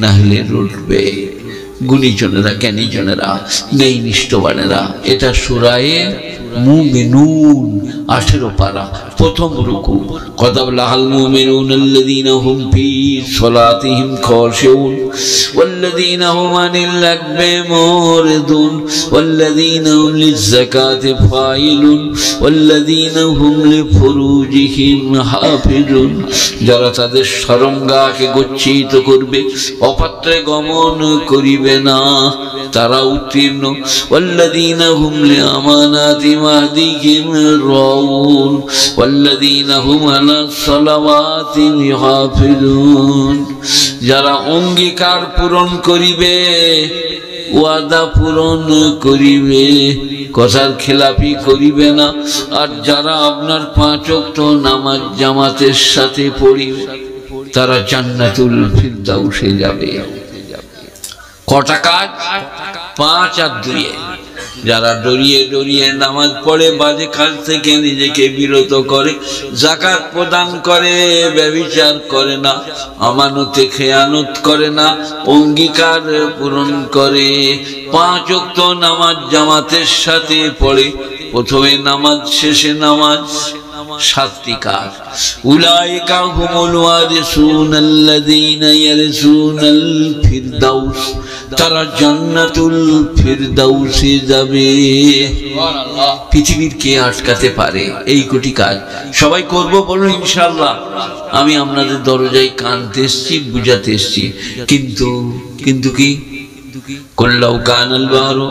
S1: না হলে রটবে। গুণীজনেরা, জ্ঞানীজনেরা, নেই নিষ্ঠবানেরা, এটা সূরায়ে মুমিনুন 18 পারা প্রথম রুকু। কদ আফলাহাল মুমিনুন আল্লাযীনা হুম ফী সালাতিহিম খাশিউন ওয়াল্লাযীনা হুম আনিল লাগবি মুরিদুন ওয়াল্লাযীনা হুম লিয-যাকাতি ফাইলুন ওয়াল্লাযীনা হুম লিফুরুজিহিম হাফিজুন। যারা তাদের শরমগাহকে গচ্ছিত করবে, অপাত্রে গমন করিবে না, তারা উত্তীর্ণ। ওয়াল্লাযীনা হুম লিআমানাতিহিম ওয়াহদিহিম রাউন ওয়াল্লাযীনা হুম আলা সালাওয়াতিহিম হাফিজুন। যারা অঙ্গীকার পূরণ করিবে, ওয়াদা পূরণ করিবে, কথার খেলাপি করিবে না, আর যারা আপনার 5 ওয়াক্ত নামাজ জামাতের সাথে পড়িবে তারা জান্নাতুল ফিরদাউসে যাবে। কটা কাজ? 5 আর 2। যারা ডরিয়ে ডরিয়ে নামাজ পড়ে, বাজে কাজ থেকে নিজেকে বিরত করে, যাকাত প্রদান করে, ব্যভিচার করে না, আমানতে খেয়ানত করে না, অঙ্গীকার পূরণ করে, 5 ওয়াক্ত নামাজ জামাতের সাথে পড়ে, প্রথমে নামাজ শেষে নামাজ, 7টি কাজ। উলাইকা হুমুল ওয়ারিসুন আল্লাযীনা ইয়ারসুনাল ফিরদাউস, তারা জান্নাতুল ফিরদাউসে যাবে। পৃথিবীর কে আটকাতে পারে এই কোটি কাজ? সবাই করব বলুন ইনশাআল্লাহ। আমি আপনাদের দরজায় কানতে এসছি, বুঝাতে এসছি, কিন্তু কি কুল্লাউ কানাল বাহরু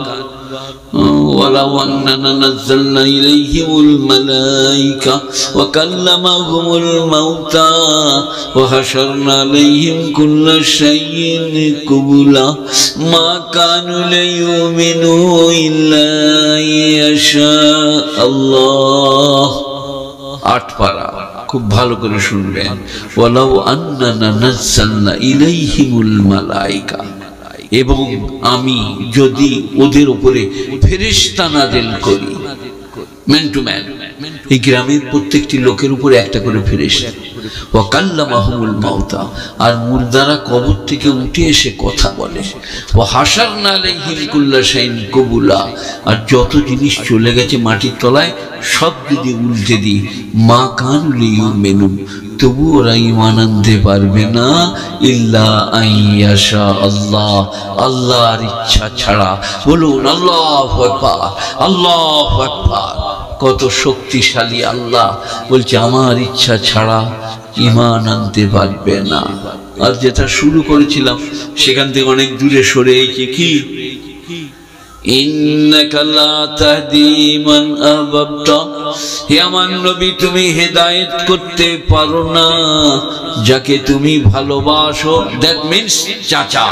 S1: ولو أننا نزلنا إليهم الملائكة وكلمهم الموتى وحشرنا عليهم كل شيء قبلا ما كانوا ليؤمنوا إلا يشاء الله। 8 পারা, খুব ভালো করে শুনবেন। ওয়ালাউ আন্নানা নাযালনা ইলাইহিমুল মালাইকা, এবং আমি যদি ওদের উপরে ফেরেশতা নাযিল করি, ম্যান টু ম্যান, এই গ্রামের প্রত্যেকটি লোকের উপরে একটা করে ফেরেশতা, ওয়া কাল্লামাহুমুল মাউতা, আর মুর্দারা কবর থেকে উঠে এসে কথা বলে, ওয়া হাশারনা আলাইহিম কুল্লা শাইইন কুবুলা, আর যত জিনিস চলে গেছে মাটির তলায় সব যদি উল্টে দিই, মা কানু লিউমিনুন, তবু ওরা ঈমান আনতে পারবে না, ইল্লা আইয়াশা আল্লাহ, আল্লাহর ইচ্ছা ছাড়া। বলুন আল্লাহু আকবার, আল্লাহু আকবার। কত শক্তিশালী আল্লাহ, বলছে আমার ইচ্ছা ছাড়া ঈমান আনতে পারবে না। আর যেটা শুরু করেছিলাম সেখান থেকে অনেক দূরে সরে এসে কি, ইন্নাকা লা তাহদি মান আহবাবতা, হে আমার নবী তুমি হেদায়েত করতে পারো না যাকে তুমি ভালোবাসো। দ্যাট মিন্স চাচা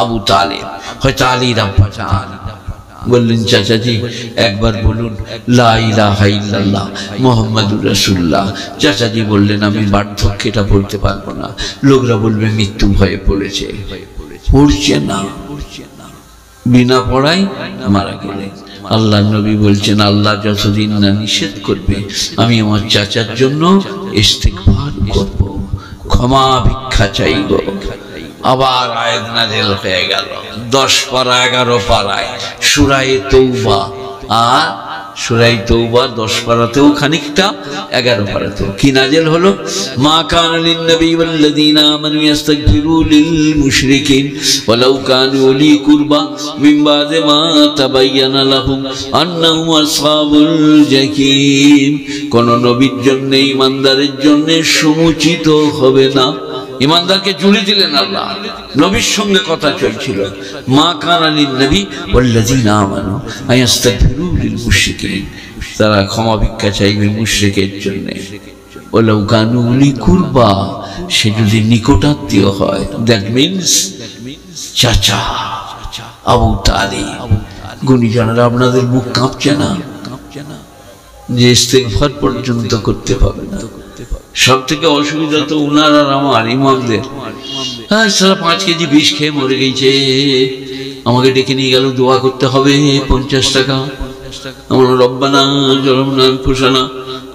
S1: আবু তালেব, হয়তো আলীর আব্বা জান। বললেন চাচাজি একবার বলুন লা ইলাহা ইল্লাল্লাহ মুহাম্মাদুর রাসূলুল্লাহ। চাচাজি বললেন আমি বার্ধক্যটা বলতে পারবো না, লোকরা বলবে মৃত্যু ভয়ে পড়েছে, পড়ছে না, বিনা পড়াই মারা গেলে। আল্লাহ নবী বলছেন আল্লাহ যতদিন না নিষেধ করবে আমি আমার চাচার জন্য ইস্তিগফার করব, ক্ষমা ভিক্ষা চাইব। আবার আয়াত নাযিল হয়ে গেল 10 পারা 11 পারায় সূরা তাওবা। আর সূরা তাওবা 10 পারাতেও খানিকটা, 11 পারাতেও কি নাযিল হলো, মা কানা লিন নবী ওয়াল্লাযীনা আমানু ইস্তাগফিরু লিল মুশরিকিন ওয়ালাউ কানু উলি কুরবা মিন বাদি মা তাবায়্যানা লাহুম আন্নাহুম আসহাবুল জাহিম। কোন নবীর জন্য, ঈমানদারের জন্য সমুচিত হবে না। ঈমানদারকে জুড়ে দিলেন আল্লাহ, নবীর সঙ্গে কথা চলছিল, মা কানা লিন নবী ওয়াল্লাযীনা আমানু ইস্তাগফিরু লিল মুশরিকিন, তারা ক্ষমা ভিক্ষা চাইবে মুশরিকের জন্য। ওয়ালাউ কানু উলি কুরবা, সে যদি নিকটাত্মীয় হয়, দ্যাট মিনস চাচা আবু তালিব। গুণীজনেরা, আপনাদের বুক কাঁপছে না যে ইস্তেগফার পর্যন্ত করতে পাবে না? সব থেকে অসুবিধা তো উনার আর আমার ইমামদের। হ্যাঁ, সারা 5 কেজি বিষ খেয়ে মরে গেছে, আমাকে ডেকে নিয়ে গেল, দোয়া করতে হবে 50 টাকা। আমার রব্বানা জলামনা আনফুসানা,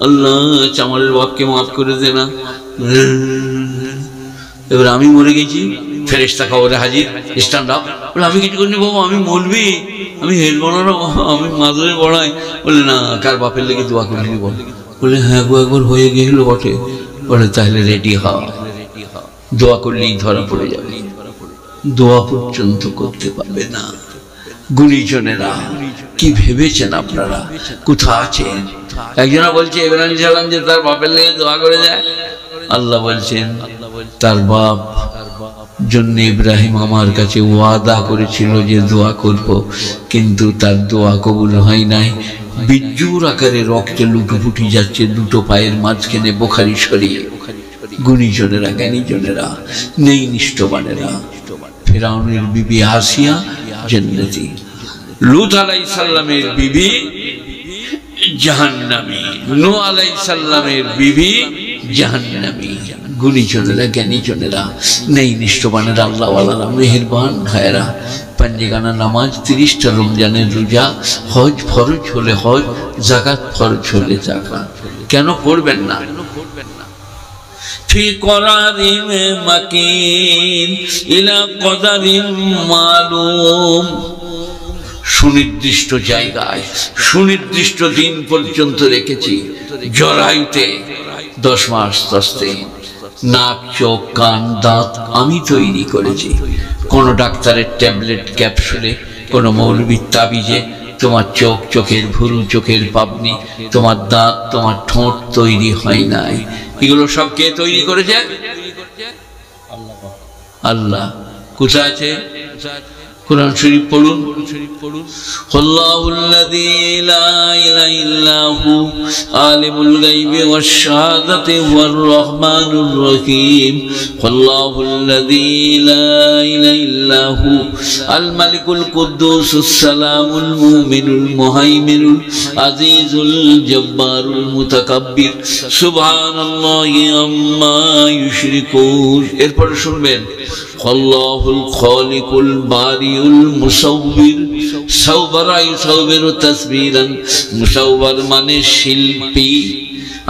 S1: আল্লাহ চামারের বাপকে মাফ করে দে না। এবার আমি মরে গেছি, ফেরেশতা কবরে হাজির, স্ট্যান্ড আপ। বলে আমি কিছু করিনি বাবা, আমি মরবি, আমি হেড বানানো, আমি মাদুরে পড়াই। বলে না, কার বাপের লেগে দোয়া করবি বল? বলে হ্যাঁ গো, একবার হয়ে গেল বটে। বলে তাহলে রেডি হও, দোয়া করলেই ধরা পড়ে যাবে। দোয়া পর্যন্ত করতে পারবে না। গুণীজনেরা, কি ভেবেছেন আপনারা? কোথা আছেন? একজনা বলছে ইব্রাহিম সালাম যে তার বাপের লেগে দোয়া করে যায়। আল্লাহ বলছেন তার বাপ জন্য ইব্রাহিম আমার কাছে ওয়াদা করেছিল যে দোয়া করব, কিন্তু তার দোয়া কবুল হয় নাই। বিজ্জুর আকারে রক্তে লুটোপুটি যাচ্ছে দুটো পায়ের মাঝখানে, বুখারী শরীফ। গুণীজনেরা, জ্ঞানীজনেরা, নেই নিষ্ঠবানেরা। ফিরআউনের বিবি আসিয়া জান্নাতি, লূত আলাইহিস সালামের বিবি জাহান্নামী, নূহ আলাইহিস সালামের বিবি জাহান্নামী। গুণীজনেরা, জ্ঞানীজনেরা, নেই নিষ্ঠবানেরা, আল্লাহওয়ালারা, মেহেরবান ভাইয়েরা। পাঞ্জেগানা নামাজ, 30টা রমজানের রোজা, হজ ফরজ হলে হজ, যাকাত ফরজ হলে যাকাত। কেন পড়বেন না? ফি করারিম মাকিন ইলা কদারিম মালুম, সুনির্দিষ্ট জায়গায় সুনির্দিষ্ট দিন পর্যন্ত রেখেছি। জরায়ুতে 10 মাস 10 দিন। নাক, চোখ, কান, দাঁত আমি তৈরি করেছি। কোন ডাক্তারের ট্যাবলেট ক্যাপসুলে, কোন মৌলবীর তাবিজে তোমার চোখ, চোখের ভুরু, চোখের পাবনি, তোমার দাঁত, তোমার ঠোঁট তৈরি হয় নাই। এগুলো সব কে তৈরি করেছে? আল্লাহ। কোথায় আছে? কুরআন শরীফ পড়ুন। আল্লাহুল্লাযী লা ইলাহা ইল্লা হু আলিমুল গায়বি ওয়াশ শাহাদাতি ওয়ার রহমানুর রহিম। আল্লাহুল্লাযী লা ইলাহা ইল্লা হু আল মালিকুল কুদ্দুসুস সালামুল মুমিনুল মুহাইমিনুল আজিজুল জব্বারুল মুতাকাব্বির সুবহানাল্লাহি আম্মা ইউশরিকুন। এরপর শুনবেন আল্লাহুল খালিকুল বারিউল মুসাউবির। সাওবারা ইউসাউবিরু তাসবিরান, মুসাওয়ার মানে শিল্পী।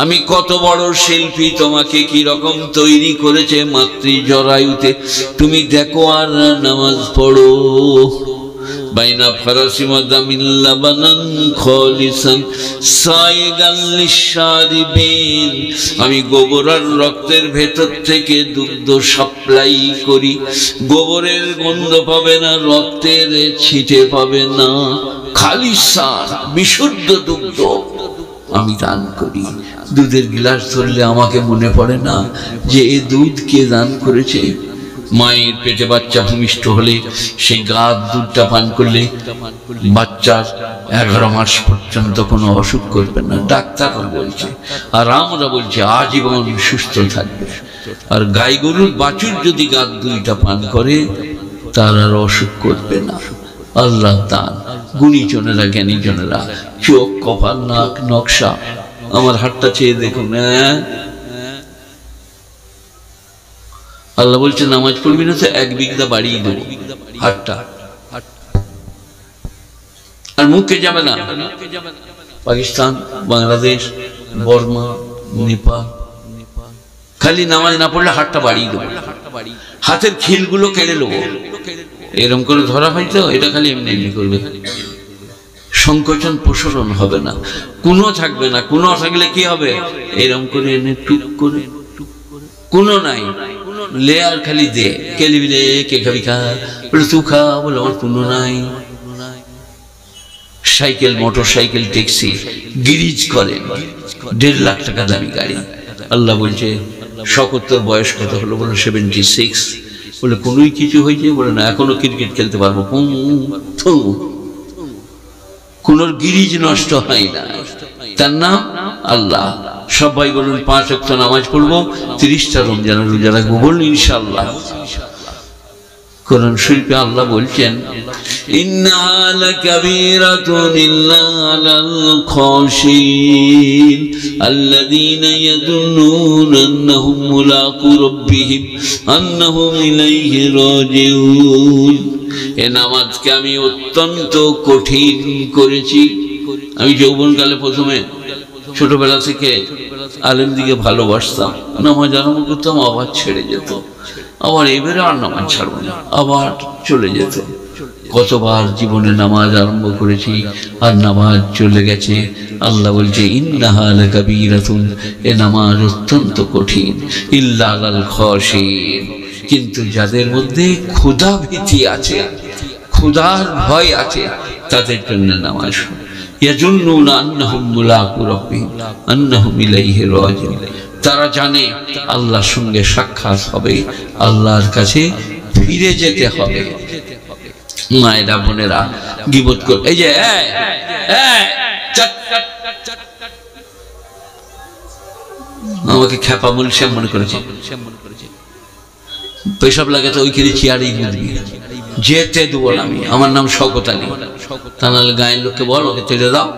S1: আমি কত বড় শিল্পী, তোমাকে কি রকম তৈরি করেছে মাতৃ জরায়ুতে, তুমি দেখো আর নামাজ পড়ো। বাইনা ফারাসি মাদামিন লাবানান খালিসান সাইগান লিশারিবিন, আমি গোবর আর রক্তের ভেতর থেকে দুগ্ধ সাপ্লাই করি। গোবরের গন্ধ পাবে না, রক্তের ছিটে পাবে না, খালিসান বিশুদ্ধ দুগ্ধ আমি দান করি। দুধের গ্লাস ধরলে আমাকে মনে পড়ে না যে এ দুধ কে দান করেছে? মায়ের পেটে বাচ্চা ভূমিষ্ঠ হলে সেই গাদ দুধটা পান করলে বাচ্চার 11 মাস পর্যন্ত কোনো অসুখ করবে না, ডাক্তাররা বলছে। আর আমরা বলছি আজীবন সুস্থ থাকবে। আর গাই গরুর বাছুর যদি গাদ দুইটা পান করে তার আর অসুখ করবে না। আল্লাহ দান। গুণীজনেরা, জ্ঞানীজনেরা, চোখ, কপাল, নাক, নকশা। আমার হাতটা চেয়ে দেখুন। আল্লাহ বলছে নামাজ পড়বি না তো 1 বিঘা বাড়িয়ে দেবো হাতটা, আর মুখে যাবে না। পাকিস্তান, বাংলাদেশ, বর্মা, নেপাল, খালি নামাজ না পড়লে হাতটা বাড়িয়ে দেবো, হাতের খিলগুলো কেড়ে নেবো। এরকম করে ধরা হয়তো, এটা খালি এমনি এমনি করবে, সংকোচন প্রসারণ হবে না, কোনো থাকবে না। কোনো থাকলে কি হবে? এরকম করে এনে টুক করে, কোনো নাই লে আর খালি দে, কে লিবি রে, কে খাবি খা, বলে তুই খা, বলে আমার কোনো নাই। সাইকেল, মোটর সাইকেল, ট্যাক্সি গিরিজ করেন, 1.5 লাখ টাকা দামি গাড়ি। আল্লাহ বলছে ৭৭ বয়স কত হলো? বলে 76। বলে কোনোই কিছু হয়েছে? বলে না, এখনো ক্রিকেট খেলতে পারবো। কোন গিরিজ নষ্ট হয় না, তার নাম আল্লাহ। সবাই বলুন 5 ওয়াক্ত নামাজ পড়বো, 30টা রমজানের রোজা রাখবো, বলুন ইনশাআল্লাহ। কোরআন শরীফে আল্লাহ বলছেন ইন্নাহা লাকাবীরাতুন ইল্লা আলাল খাশিন আল্লাযীনা ইয়াযুন্নুনা আন্নাহুম মুলাকু রাব্বিহিম আন্নাহুম ইলাইহি রাজিউন। এ নামাজকে আমি অত্যন্ত কঠিন করেছি। আমি যৌবনকালে প্রথমে ছোটবেলা থেকে আলেম দিকে ভালোবাসতাম, নামাজ আরম্ভ করতাম, আবার ছেড়ে যেত, আবার এবারে আর নামাজ ছাড়ব না, আবার চলে যেত। কতবার জীবনে নামাজ আরম্ভ করেছি আর নামাজ চলে গেছে। আল্লাহ বলছে ইন্নাহা লাকাবীরাতুন, এ নামাজ অত্যন্ত কঠিন, ইল্লা আলাল খাশিন, কিন্তু যাদের মধ্যে ক্ষুধা ভীতি আছে, ক্ষুধার ভয় আছে, তাদের জন্য নামাজ। ইয়াজুন্নুনা আন্নাহুম মুলাকু রাব্বিহিম আন্নাহুম ইলাইহি রাজিউন, তারা জানে আল্লাহর সঙ্গে সাক্ষাৎ হবে, আল্লাহর কাছে ফিরে যেতে হবে। মায়েরা বোনেরা গীবত করে, এই যে আমাকে খ্যাপা বলছে মনে করেছে, পেশাব লাগাতে ওইখানে চেয়ারেই বুঝবি, যেতে দেবো না আমি, আমার নাম শওকত আলী, তা নাহলে গায়ের লোককে বল ওকে তেড়ে দাও,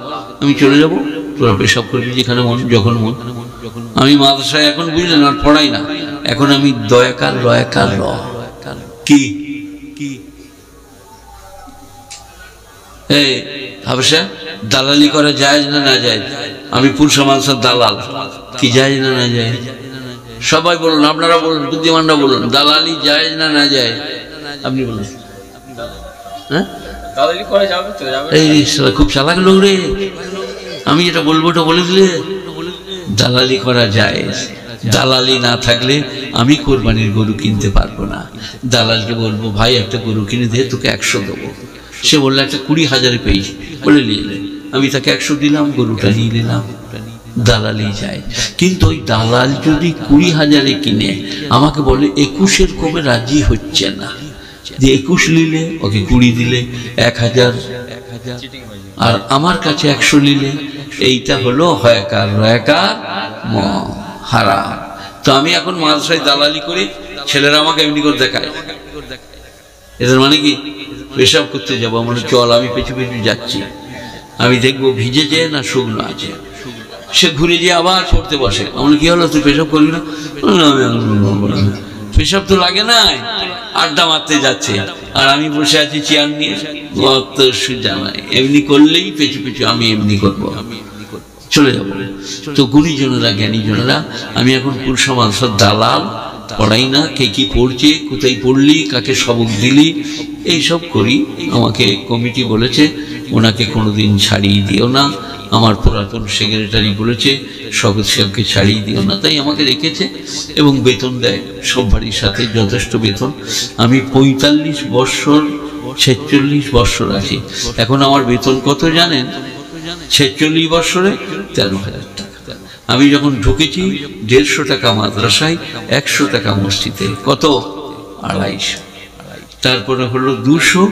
S1: আমি চলে যাবো, তোরা পেশাব করবি যেখানে মন, যখন মন। আমি মাদ্রাসায় এখন বুঝলেন আর পড়াই না, এখন আমি দয়াকার রয়াকার র কি এই হাবশা দালালি করা জায়েজ না না জায়েজ? আমি পুরসা মাদ্রাসার দালাল, কি জায়েজ না না জায়েজ? সবাই বলুন, আপনারা বলুন, বুদ্ধিমানরা বলুন, দালালি জায়েজ না না জায়েজ? আপনি বলুন। হ্যাঁ,
S2: দালালি করা যাবে তো? যাবে।
S1: এই খুব চালাক লোক রে, আমি যেটা বলবো ওটা বলে দিলে। দালালি করা জায়েজ, দালালি না থাকলে আমি কোরবানির গরু কিনতে পারবো না। দালালকে বলবো ভাই একটা গরু কিনে দে, তোকে 100 দেবো। সে বললো একটা 20,000-এ পেয়েছি, বলে নিয়ে এলে, আমি তাকে 100 দিলাম, গরুটা নিয়ে নিলাম, দালালি যায়। কিন্তু ওই দালাল যদি 20,000-এ কিনে আমাকে বলে 21-এর কমে রাজি হচ্ছে না, যে 21 নিলে ওকে 20 দিলে 1000, আর আমার কাছে 100 নিলে, এইটা হলো হয়কার রয়াকার হারাম। তো আমি এখন মাদ্রাসায় দালালি করি, ছেলেরা আমাকে এমনি করে দেখায়, এদের মানে কি পেশাব করতে যাবো, মানে চল আমি পেছু পেছু যাচ্ছি, আমি দেখবো ভিজেছে না শুকনো আছে। সে ঘুরে গিয়ে আবার পড়তে বসে, আমার কি হলো তুই পেশাব করবি না? পেশাব তো লাগে না, আড্ডা মারতে যাচ্ছে, আর আমি বসে আছি চেয়ার নিয়ে, অত সুজা নাই, এমনি করলেই পেছু পেছু আমি এমনি করবো, চলে যাবো। তো গুণীজনেরা জ্ঞানীজনেরা, আমি এখন পুরসা মাদ্রাসার দালাল, পড়াই না, কে কি পড়ছে, কোথায় পড়লি, কাকে সবক দিলি, এইসব করি। আমাকে কমিটি বলেছে ওনাকে কোনোদিন ছাড়িয়ে দিও না, আমার পুরাতন সেক্রেটারি বলেছে শওকত সাহেবকে ছাড়িয়ে দিও না, তাই আমাকে রেখেছে এবং বেতন দেয় সব বাড়ির সাথে, যথেষ্ট বেতন। আমি 45 বৎসর 46 বৎসর আছি, এখন আমার বেতন কত জানেন? 46 বৎসরে 13,000 টাকা। আমি যখন ঢুকেছি 150 টাকা মাদ্রাসায়, 100 টাকা মসজিদে, কত? 250। তারপরে হলো 200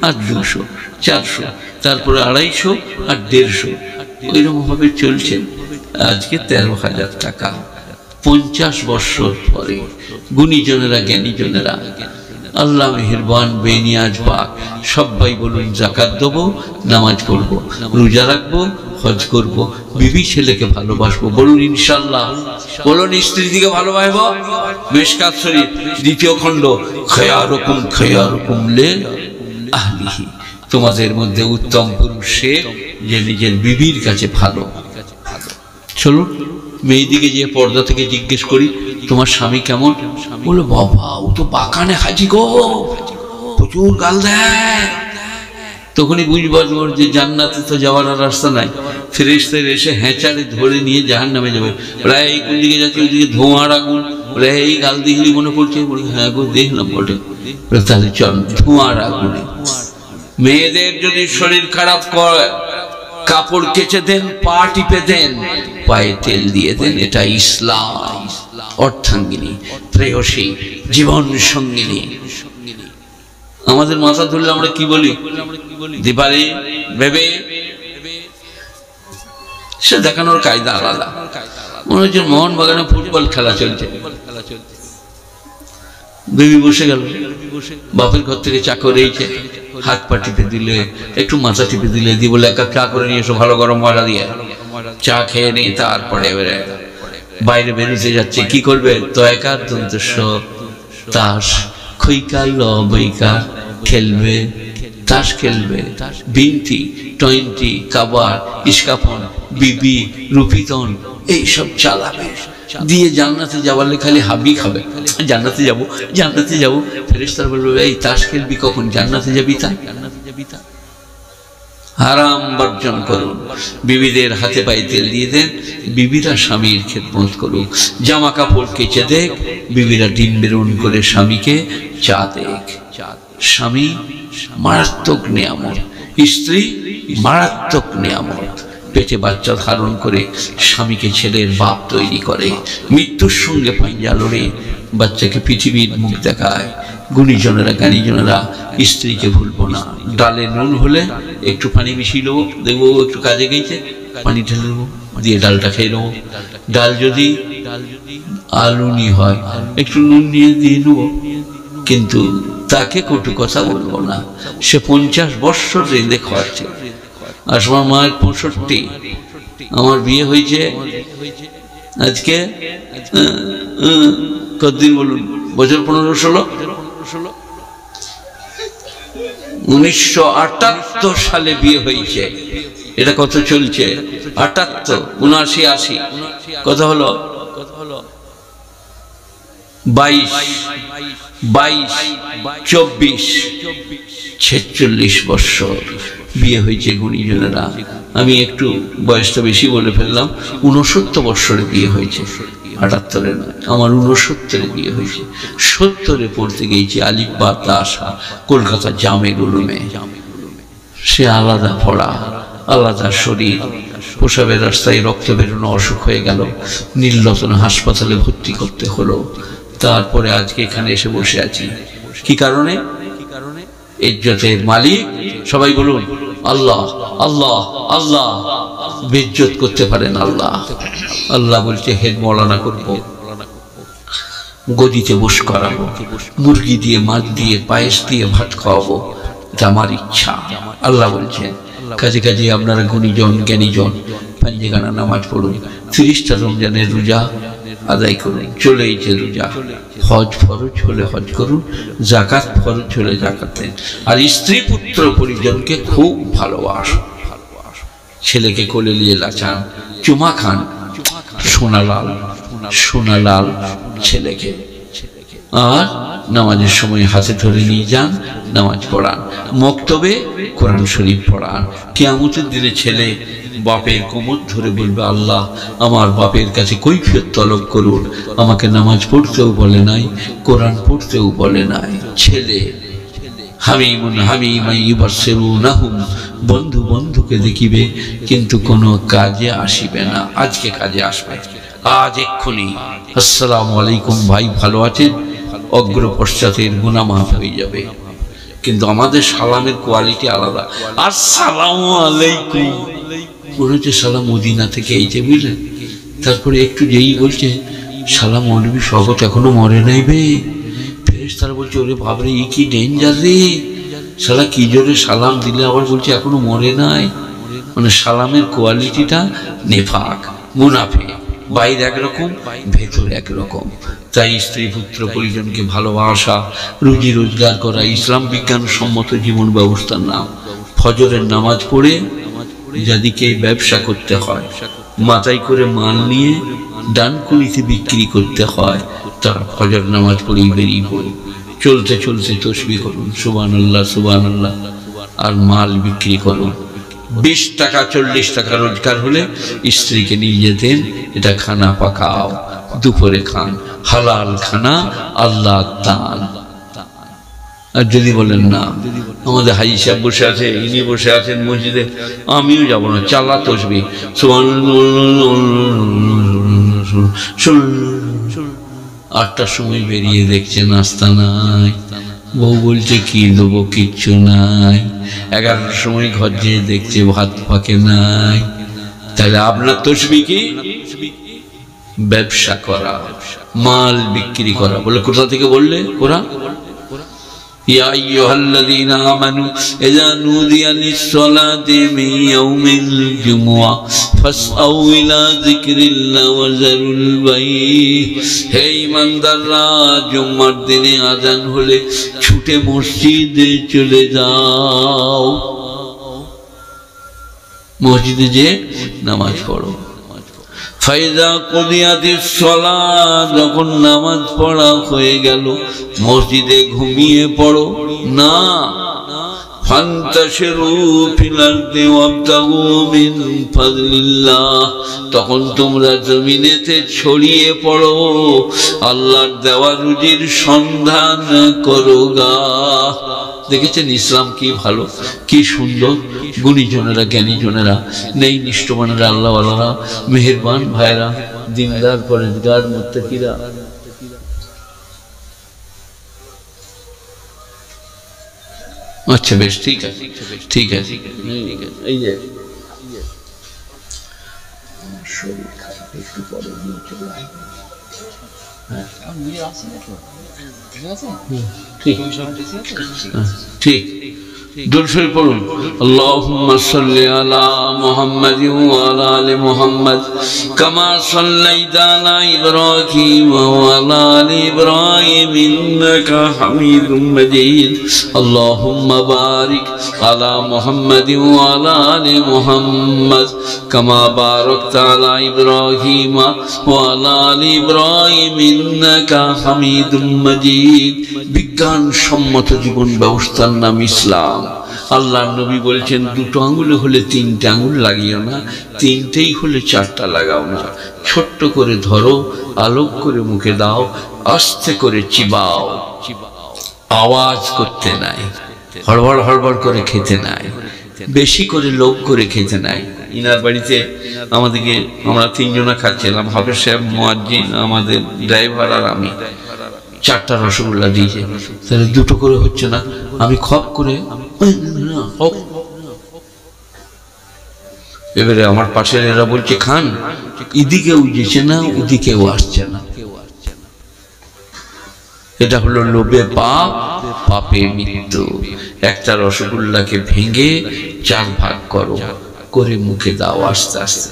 S1: আর 200, 400, তারপরে 250 আর 150, ওইরকম ভাবে চলছে। আজকে 13,000 টাকা 50 বৎসর পরে। গুণীজনেরা জ্ঞানীজনেরা, আল্লাহ মেহেরবান বেনিয়াজ পাক, সবাই বলুন জাকাত দেবো, নামাজ পড়বো, রোজা রাখবো, হজ করবো, বিবি ছেলেকে ভালোবাসবো, বলুন ইনশাআল্লাহ। বলুন স্ত্রী দিকে ভালোবাসবো। মিশকাত শরীফ 2য় খণ্ড, খায়রুকুম খায়রুকুম লি আহলিহি, তোমাদের মধ্যে উত্তম পুরুষ সে যে নিজের বিবির কাছে ভালো। চলো মেয়েদিকে যে পর্দা থেকে জিজ্ঞেস করি তোমার স্বামী কেমন? বলে বাবা ও তো বাগানে হাজি গো, প্রচুর গাল দেয়। তখনই বুঝবার যে জান্নাতে তো যাওয়ার রাস্তা নাই, ফেরেশতারা এসে হ্যাঁচারে ধরে নিয়ে জাহান্নামে যাবে। বলে এই কোন দিকে যাচ্ছে? ওইদিকে ধোঁয়ার আগুন। বলে এই গাল দেখলি মনে পড়ছে? বলি হ্যাঁ গো দেখলাম বটে। তাহলে চল ধোঁয়ার আগুনে। মেয়েদের যদি শরীর খারাপ করে কাপড় কেচে দেন, পা টিপে দেন, পায়ে তেল দিয়ে দেন, এটা ইসলাম। অর্থাঙ্গিনী, প্রেয়সী, জীবন সঙ্গিনী। আমাদের মাথা ধরলে আমরা কি বলি? দীপালি বেবে, সে দেখানোর কায়দা আলাদা। মনে হচ্ছে মোহনবাগানে ফুটবল খেলা চলছে। বিবি বসে গেল, বাপের ঘর থেকে চা করে এইছে, হাত পা টিপে দিলে, একটু মাথা টিপে দিলে, দিয়ে বলে এক কাপ চা করে নিয়ে এসো ভালো গরম ময়লা দিয়ে। চা খেয়ে নিয়ে তারপরে এবারে বাইরে বেরোতে যাচ্ছে। কি করবে? তয়কার দন্তস্ব তাস, খৈকার লবৈকার খেলবে, তাস খেলবে, বিনতি, টয়েন্টি, কাবার, ইস্কাফন, বিবি, রুপিতন এইসব চালাবে। দিয়ে জান্নাতে যাওয়ালে খালি হাবি খাবে, জান্নাতে যাবো জান্নাতে যাবো। ফেরেশতারা বলবে এই তাস খেলবি কখন? জান্নাতে যাবি তা। হারাম বর্জন করুন, বিবিদের হাতে পায়ে তেল দিয়ে দেন, বিবিরা স্বামীর খেদমত করুক। জামা কাপড় কেচে দেখ, বিবিরা ডিম বেরুন করে স্বামীকে চা দেখ। স্বামী মারাত্মক নিয়ামত, স্ত্রী মারাত্মক নিয়ামত। পেটে বাচ্চা ধারণ করে স্বামীকে ছেলের বাপ তৈরি করে, মৃত্যুর সঙ্গে পাঞ্জা লড়ে বাচ্চাকে পৃথিবীর মুখ দেখায়। গুণীজনেরা জ্ঞানীজনেরা স্ত্রীকে ভুলবো না। ডালে নুন হলে একটু পানি মিশিয়ে নেবো, দেখবো একটু কাজে গেছে, পানি ঢেলে দেবো, দিয়ে ডালটা খেয়ে নেবো। ডাল যদি আলুনি হয় একটু নুন নিয়ে দিয়ে নেবো, কিন্তু তাকে কটু কথা বলবো না। সে 50 বৎসর রেঁধে খাওয়াচ্ছে। আর আমার মায়ের 65, আমার বিয়ে হয়েছে আজকে কতদিন বলুন? বছর 15-16। 1978 সালে বিয়ে হয়েছে। এটা কত চলছে? 78, 79, 80, কত হলো? 22, 24, 46 বৎসর বিয়ে হয়েছে গুণীজনেরা। আমি একটু বয়সটা বেশি বলে ফেললাম, 69 বৎসরে বিয়ে হয়েছে, 78 নয়। আমার 69 বিয়ে হয়েছে। 70 পড়তে গিয়েছি আলিফ বা তাসা কলকাতা জামে উলুমে। সে আলাদা পড়া, আলাদা শরীর। প্রসবের রাস্তায় রক্ত বেরোনো অসুখ হয়ে গেল, নীলরতন হাসপাতালে ভর্তি করতে হলো। তারপরে আজকে এখানে এসে বসে আছি। কি কারণে? ইজ্জতের মালিক সবাই বলুন আল্লাহ আল্লাহ আল্লাহ। বেইজ্জত করতে পারেন আল্লাহ। আল্লাহ বলছে হেড মৌলানা করবো, গদিতে বস করাবো, মুরগি দিয়ে, মাছ দিয়ে, পায়েস দিয়ে ভাত খাওয়াবো, এটা আমার ইচ্ছা। আল্লাহ বলছেন। কাজে কাজে আপনারা গুণীজন জ্ঞানীজন পাঞ্জেগানা নামাজ পড়ুন, 30টা রমজানের রোজা আদায় করুন। চলে এইছে রোজা। হজ ফরজ হলে হজ করুন, জাকাত ফরজ হলে জাকাত দেন। আর স্ত্রী পুত্র পরিজনকে খুব ভালোবাসুন। ছেলেকে কোলে নিয়ে লাচান, চুমা খান, সোনালাল সোনালাল ছেলেকে। আর নামাজের সময় হাতে ধরে নিয়ে যান, নামাজ পড়ান, মক্তবে কোরআন শরীফ পড়ান। কিয়ামতের দিনে ছেলে বাপের কোমর ধরে বলবে আল্লাহ আমার বাপের কাছে কৈফিয়ত তলব করুন, আমাকে নামাজ পড়তেও বলে নাই, কোরআন পড়তেও বলে নাই। ছেলে হামিমুন হামিমাই ইউবাসসিরুনাহুম, বন্ধু বন্ধুকে দেখিবে কিন্তু কোনো কাজে আসিবে না। আজকে কাজে আসবে, আজ এক্ষুনি। আসসালামু আলাইকুম ভাই, ভালো আছেন? অগ্র পশ্চাতের গুনাহ মাফ হয়ে যাবে। কিন্তু আমাদের সালামের কোয়ালিটি আলাদা। আসসালামু আলাইকুম মনে হচ্ছে সালাম মদিনা থেকে এইছে, বুঝলেন? তারপরে একটু যেই বলছে সালাম মৌলবি স্বগত এখনো মরে নাই বে। ফেরেশতারা বলছে ওরে বাবরে ই কি ডেঞ্জার রে, সালা কি জোরে সালাম দিলে আবার বলছে এখনো মরে নাই। মানে সালামের কোয়ালিটিটা নেফাক, মুনাফিক। বাইরে একরকম, ভেতর একরকম। তাই স্ত্রী পুত্র পরিজনকে ভালোবাসা, রুজি রোজগার করা ইসলাম বিজ্ঞান সম্মত জীবন ব্যবস্থার নাম। ফজরের নামাজ পড়ে যাদিকে ব্যবসা করতে হয়, মাথায় করে মাল নিয়ে ডানকুনিতে বিক্রি করতে হয়, তারা ফজর নামাজ পড়েই বেরিয়ে পড়ুন। চলতে চলতে তসবিহ করুন সুবহানাল্লাহ সুবহানাল্লাহ, আর মাল বিক্রি করুন। 20 টাকা 40 টাকা রোজগার হলে স্ত্রীকে নিয়ে যেতেন, এটা খানা পাকাও, দুপুরে খান, হালাল খানা, আল্লাহ দান। আর যদি বলেন না আমাদের হাজি সাহেব বসে আছে, ইনি বসে আছেন মসজিদে, আমিও যাব না, চালা তসবিহ সুবহানাল্লাহ। 8টার সময় বেরিয়ে দেখছে নাস্তা নাই, বউ বলছে কি দেবো, কিচ্ছু নাই। 11টার সময় ঘর যেয়ে দেখছে ভাত পাকে নাই। তাহলে আপনার তসবিহ কি? ব্যবসা করা, মাল বিক্রি করা। বলে কোথা থেকে বললে? কোরআন। ইয়া আইয়ুহাল্লাযীনা আমানু ইযা নুদিয়া লিস-সালাতি মিন ইয়াউমিল জুমুআহ ফাসআউ ইলা যিকরিল্লাহ ওয়া যারুল বাইহ। হে ঈমানদাররা, জুমার দিনে আযান হলে ছুটে মসজিদে চলে যাও, মসজিদে যে নামাজ পড়ো। ফাইদা কুদিয়াতিস সালাত, যখন নামাজ পড়া হয়ে গেল মসজিদে ঘুমিয়ে পড়ো না। ফান্তাশিরু ফিল আরদি ওয়াবতাগু মিন ফাদলিল্লাহ, তখন তোমরা জমিনেতে ছড়িয়ে পড়ো, আল্লাহর দেওয়া রুজির সন্ধান করোগা। দেখেছেন ইসলাম কি ভালো, কি সুন্দর। গুণীজনেরা, জ্ঞানীজনেরা, নেই নিষ্ঠবানেরা, আল্লাহওয়ালারা, মেহেরবান ভাইরা, দিনদার, পরেজগার, মুত্তাকিরা। আচ্ছা বেশ, ঠিক আছে, ঠিক আছে। এই যে শরীর খারাপ, একটু পরে নিয়ে চলে আসবে। ঠিক, দুরূদ শরীফ পড়ুন। আল্লাহুম্মা সাল্লি আলা মুহাম্মাদিন ওয়া আলা আলি মুহাম্মাদ কামা সাল্লাইতা আলা ইব্রাহিম ওয়া আলা আলি ইব্রাহিম ইন্নাকা হামিদুম মাজিদ। আল্লাহুম্মা বারিক আলা মুহাম্মাদিন ওয়া আলা আলি মুহাম্মাদ কামা বারাকতা আলা ইব্রাহিম ওয়া আলা আলি ইব্রাহিম ইন্নাকা হামিদুম মাজিদ। বিজ্ঞানসম্মত জীবন ব্যবস্থার নাম ইসলাম। আল্লাহ নবী বলছেন, দুটো আঙুলে হলে তিনটে আঙুল লাগিও না, তিনটেই হলে চারটা লাগাও না। ছোট্ট করে ধরো, আলোক করে মুখে দাও, আস্তে করে চিবাও, আওয়াজ করতে নাই, হড়বড় হড়বড় করে খেতে নাই, বেশি করে লোভ করে খেতে নাই। ইনার বাড়িতে আমাদেরকে, আমরা তিনজনা খাচ্ছিলাম, হাফেজ সাহেব, মুয়াজ্জিন, আমাদের ড্রাইভার আর আমি। চারটা রসগোল্লা দিয়েছে, তাহলে দুটো করে হচ্ছে না। আমি খপ করে, এবারে আমার পাশের এরা বলছে খান, এদিকেও যেছে না, ওদিকেও আসছে না। এটা হলো লোভে পাপ, পাপে মৃত্যু। একটা রসগোল্লাকে ভেঙে 4 ভাগ করো, করে মুখে দাও আস্তে আস্তে।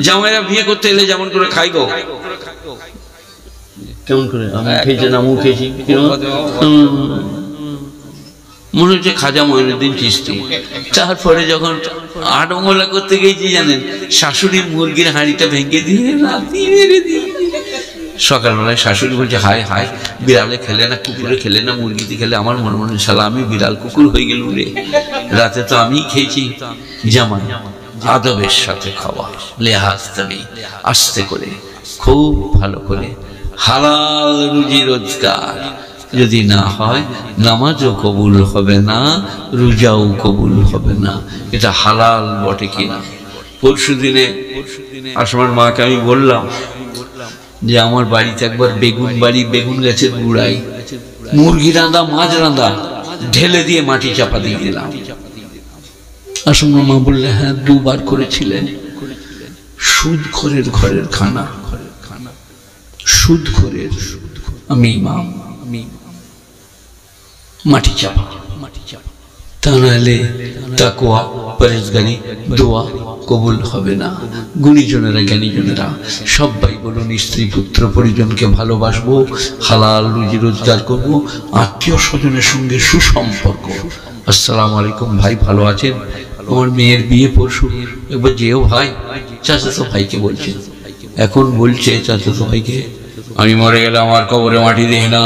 S1: জামাইরা বিয়ে করতে এলে যেমন করে খাই গো, কেমন করে আমি খেয়েছি না, মুখ খেয়েছি, মনে হচ্ছে খাজা মঈনুদ্দিন চিশতি। তারপরে যখন 8 মহল্লা করতে গেছি জানেন, শাশুড়ি মুরগির হাঁড়িটা ভেঙে দিয়ে রাতি মেরে দিয়ে। সকালবেলায় শাশুড়ি বলছে, হায় হায়, বিড়ালে খেলে না, কুকুরে খেলে না, মুরগিতে খেলে। আমার মনে মনে, শালা আমি বিড়াল কুকুর হয়ে গেল রে, রাতে তো আমি খেয়েছি। জামাই আদবের সাথে খাওয়া, লেহাজ তবে আস্তে করে, খুব ভালো করে, হালাল রুজি রোজগার। যদি না হয় নামাজও কবুল হবে না, রোজাও কবুল হবে না। এটা হালাল বটে কিনা। পরশু দিনে আসমার মাকে আমি বললাম যে আমার বাড়িতে একবার বেগুন বাড়ি, বেগুন গাছের গুড়াই মুরগি রাঁধা, মাছ রাঁধা ঢেলে দিয়ে মাটি চাপা দিয়ে দিলাম। আসমার মা বললে, হ্যাঁ 2 বার করেছিলেন। সুদখোরের ঘরের খানা, সুদখোরের। আমি ইমাম, মাটি চাপা, তা নাহলে তাকওয়া, পরেজগারি, দোয়া কবুল হবে না। গুণীজনেরা, জ্ঞানীজনেরা সবাই বলুন, স্ত্রী পুত্র পরিজনকে ভালোবাসবো, হালাল রুজি রোজগার করবো, আত্মীয় স্বজনের সঙ্গে সুসম্পর্ক। আসসালামু আলাইকুম ভাই, ভালো আছেন? আমার মেয়ের বিয়ে পরশু, একবার যেও ভাই। চাচাতো ভাইকে বলছেন, এখন বলছে চাচাতো ভাইকে, আমি মরে গেলে আমার কবরে মাটি দেই না।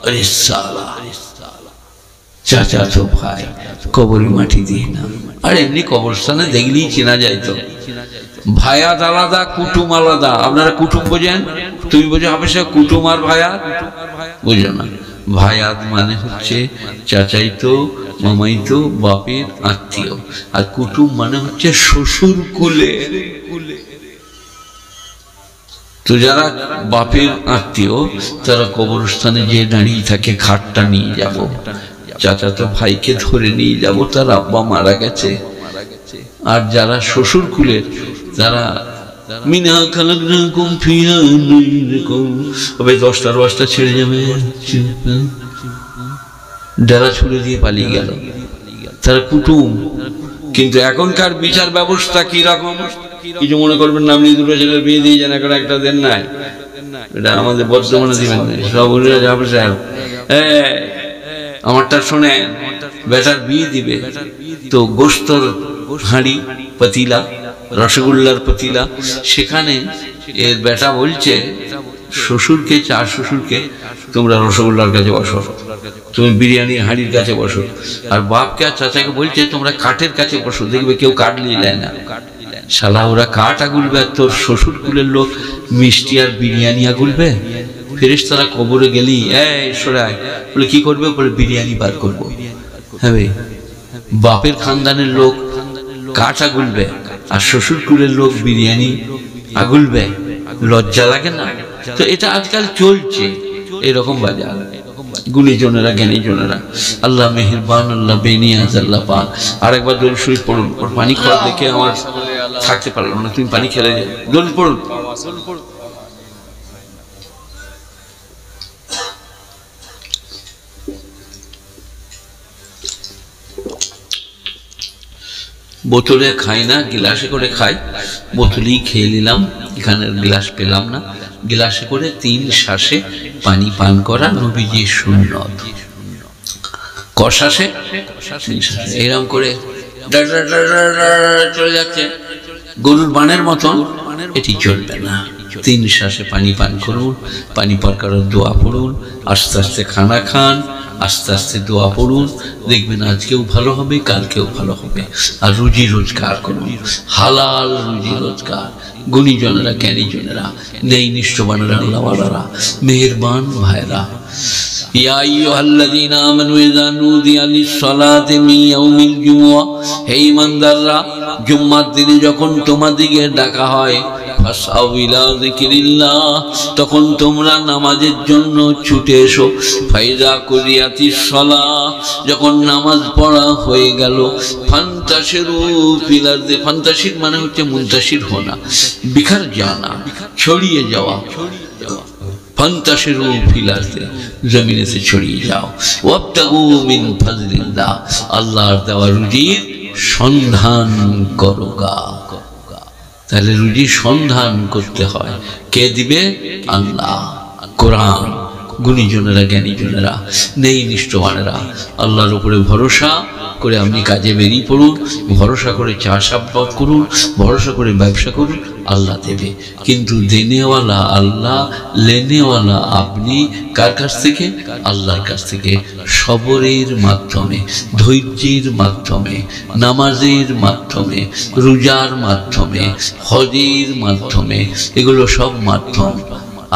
S1: আরে সালা, চাচাতো ভাই কবরে মাটি দিই না। আর এমনি কবরস্থানে দেখলেই চেনা যায় তো। ভায়াত আলাদা, কুটুম আলাদা। আপনারা কুটুম বোঝেন? তুমি বোঝো হাফেজ সাহেব, কুটুম আর ভায়াত বুঝো না। ভায়াত মানে হচ্ছে চাচাইতো, মামাইতো, বাপের আত্মীয়। আর কুটুম মানে হচ্ছে শ্বশুর কুলের। তো যারা বাপের আত্মীয় তারা কবরস্থানে যে দাঁড়িয়ে থাকে, খাটটা নিয়ে যাব, চাচাতো ভাইকে ধরে নিয়ে যাব, তার আব্বা মারা গেছে। আর যারা শ্বশুর কুলের, তারা মিনহা খালাকনাকুম ফিহা নুইদুকুম। তবে 10টার বাসটা ছেড়ে যাবে, ডালা ছুড়ে দিয়ে পালিয়ে গেল, তারা কুটুম। কিন্তু এখনকার বিচার ব্যবস্থা কি রকম? কিছু মনে করবেন না, আপনি দুটো ছেলের বিয়ে দিয়ে যান, এখন একটা দেন নাই, এটা আমাদের বর্তমানে দিবেন সব যাবে স্যার। আমারটা শোনেন, বেটার বিয়ে দিবে তো গোস্তর হাঁড়ি পাতিলা, রসগোল্লার পাতিলা, সেখানে এর বেটা বলছে শ্বশুরকে, চার শ্বশুরকে, তোমরা রসগোল্লার কাছে বসো, তুমি বিরিয়ানির হাঁড়ির কাছে বসো। আর বাপকে আর চাচাকে বলছে তোমরা কাঠের কাছে বসো, দেখবে কেউ কাঠ নিয়ে যায় না। শালা ওরা কাঠ আগুলবে, আর তোর শ্বশুর কুলের লোক মিষ্টি আর বিরিয়ানি আগুলবে। ফেরেশতারা কবরে গেলি সরাই বলে কি করবে, বলে বিরিয়ানি বার করবো। হ্যাঁ ভাই, বাপের খানদানের লোক কাঠ আগুলবে আর শ্বশুর কুলের লোক বিরিয়ানি আগুলবে, লজ্জা লাগে না? তো এটা আজকাল চলছে এরকম বাজার। গুণীজনেরা, জ্ঞানীজনেরা, আল্লাহ মেহেরবান, আল্লাহ বেনিয়াজ, আল্লাহ পাক। আরেকবার দরুদ শরীফ পড়ুন। পানি খাওয়া দেখে আমার থাকতে পারলাম না, তুমি পানি খেলে দরুদ পড়ুন। বোতলে খাই না, গিলাসে করে খাই। বোতলেই খেয়ে নিলাম, এখানে গিলাস পেলাম না। গিলাসে করে 3 শ্বাসে পানি পান করা নবীজির সুন্নত। কষাসে এরকম করে চলে যাচ্ছে গরুর বানের মতন, এটি চলবে না। 3 শ্বাসে পানি পান করুন, পানি পান করার দোয়া পড়ুন, আস্তে আস্তে খানা খান, আস্তে আস্তে দোয়া পড়ুন, দেখবেন আজকেও ভালো হবে, কালকেও ভালো হবে। আর রুজি রোজগার করুন, হালাল রুজি রোজগার। গুণীজনেরা, জ্ঞানীজনেরা, নেই নিষ্ঠবানেরা, আল্লাহওয়ালারা, মেহেরবান ভাইরা। ইয়া আইয়ুহাল্লাযীনা আমানু ইযা নুদিয়া লিস-সালাতি মিন ইয়াউমিল জুমআহ, হে ঈমানদাররা, জুম্মার দিনে যখন তোমাদিকে ডাকা হয়, ফাসআউ ইলা যিকরিল্লাহ, তখন তোমরা নামাজের জন্য ছুটে এসো। ফাইজা কুরিয়াতিস সালাহ, যখন নামাজ পড়া হয়ে গেল, ফান্তাশিরু ফিল আরদি, ফান্তাশির মানে হচ্ছে মুনতাশির হোনা, বিখার জানা, ছড়িয়ে যাওয়া। ফান্তাশিরু ফিল আরদি, জমিনে সে ছড়িয়ে যাও। ওয়াবতাগু মিন ফাজলিল্লাহ, আল্লাহর দেওয়া রুজির সন্ধান করোগা। তাহলে রুজি সন্ধান করতে হয়, কে দিবে? আল্লাহ। কোরআন। গুণীজনেরা, জ্ঞানীজনেরা, নেই নিষ্ঠবানেরা, আল্লাহর উপরে ভরসা করে আপনি কাজে বেরিয়ে পড়ুন, ভরসা করে চাষাবাদ করুন, ভরসা করে ব্যবসা করুন, আল্লাহ দেবে। কিন্তু দেনেওয়ালা আল্লাহ, লেনেওয়ালা আপনি। কার কাছ থেকে? আল্লাহর কাছ থেকে। সবরের মাধ্যমে, ধৈর্যের মাধ্যমে, নামাজের মাধ্যমে, রোজার মাধ্যমে, হজের মাধ্যমে, এগুলো সব মাধ্যম।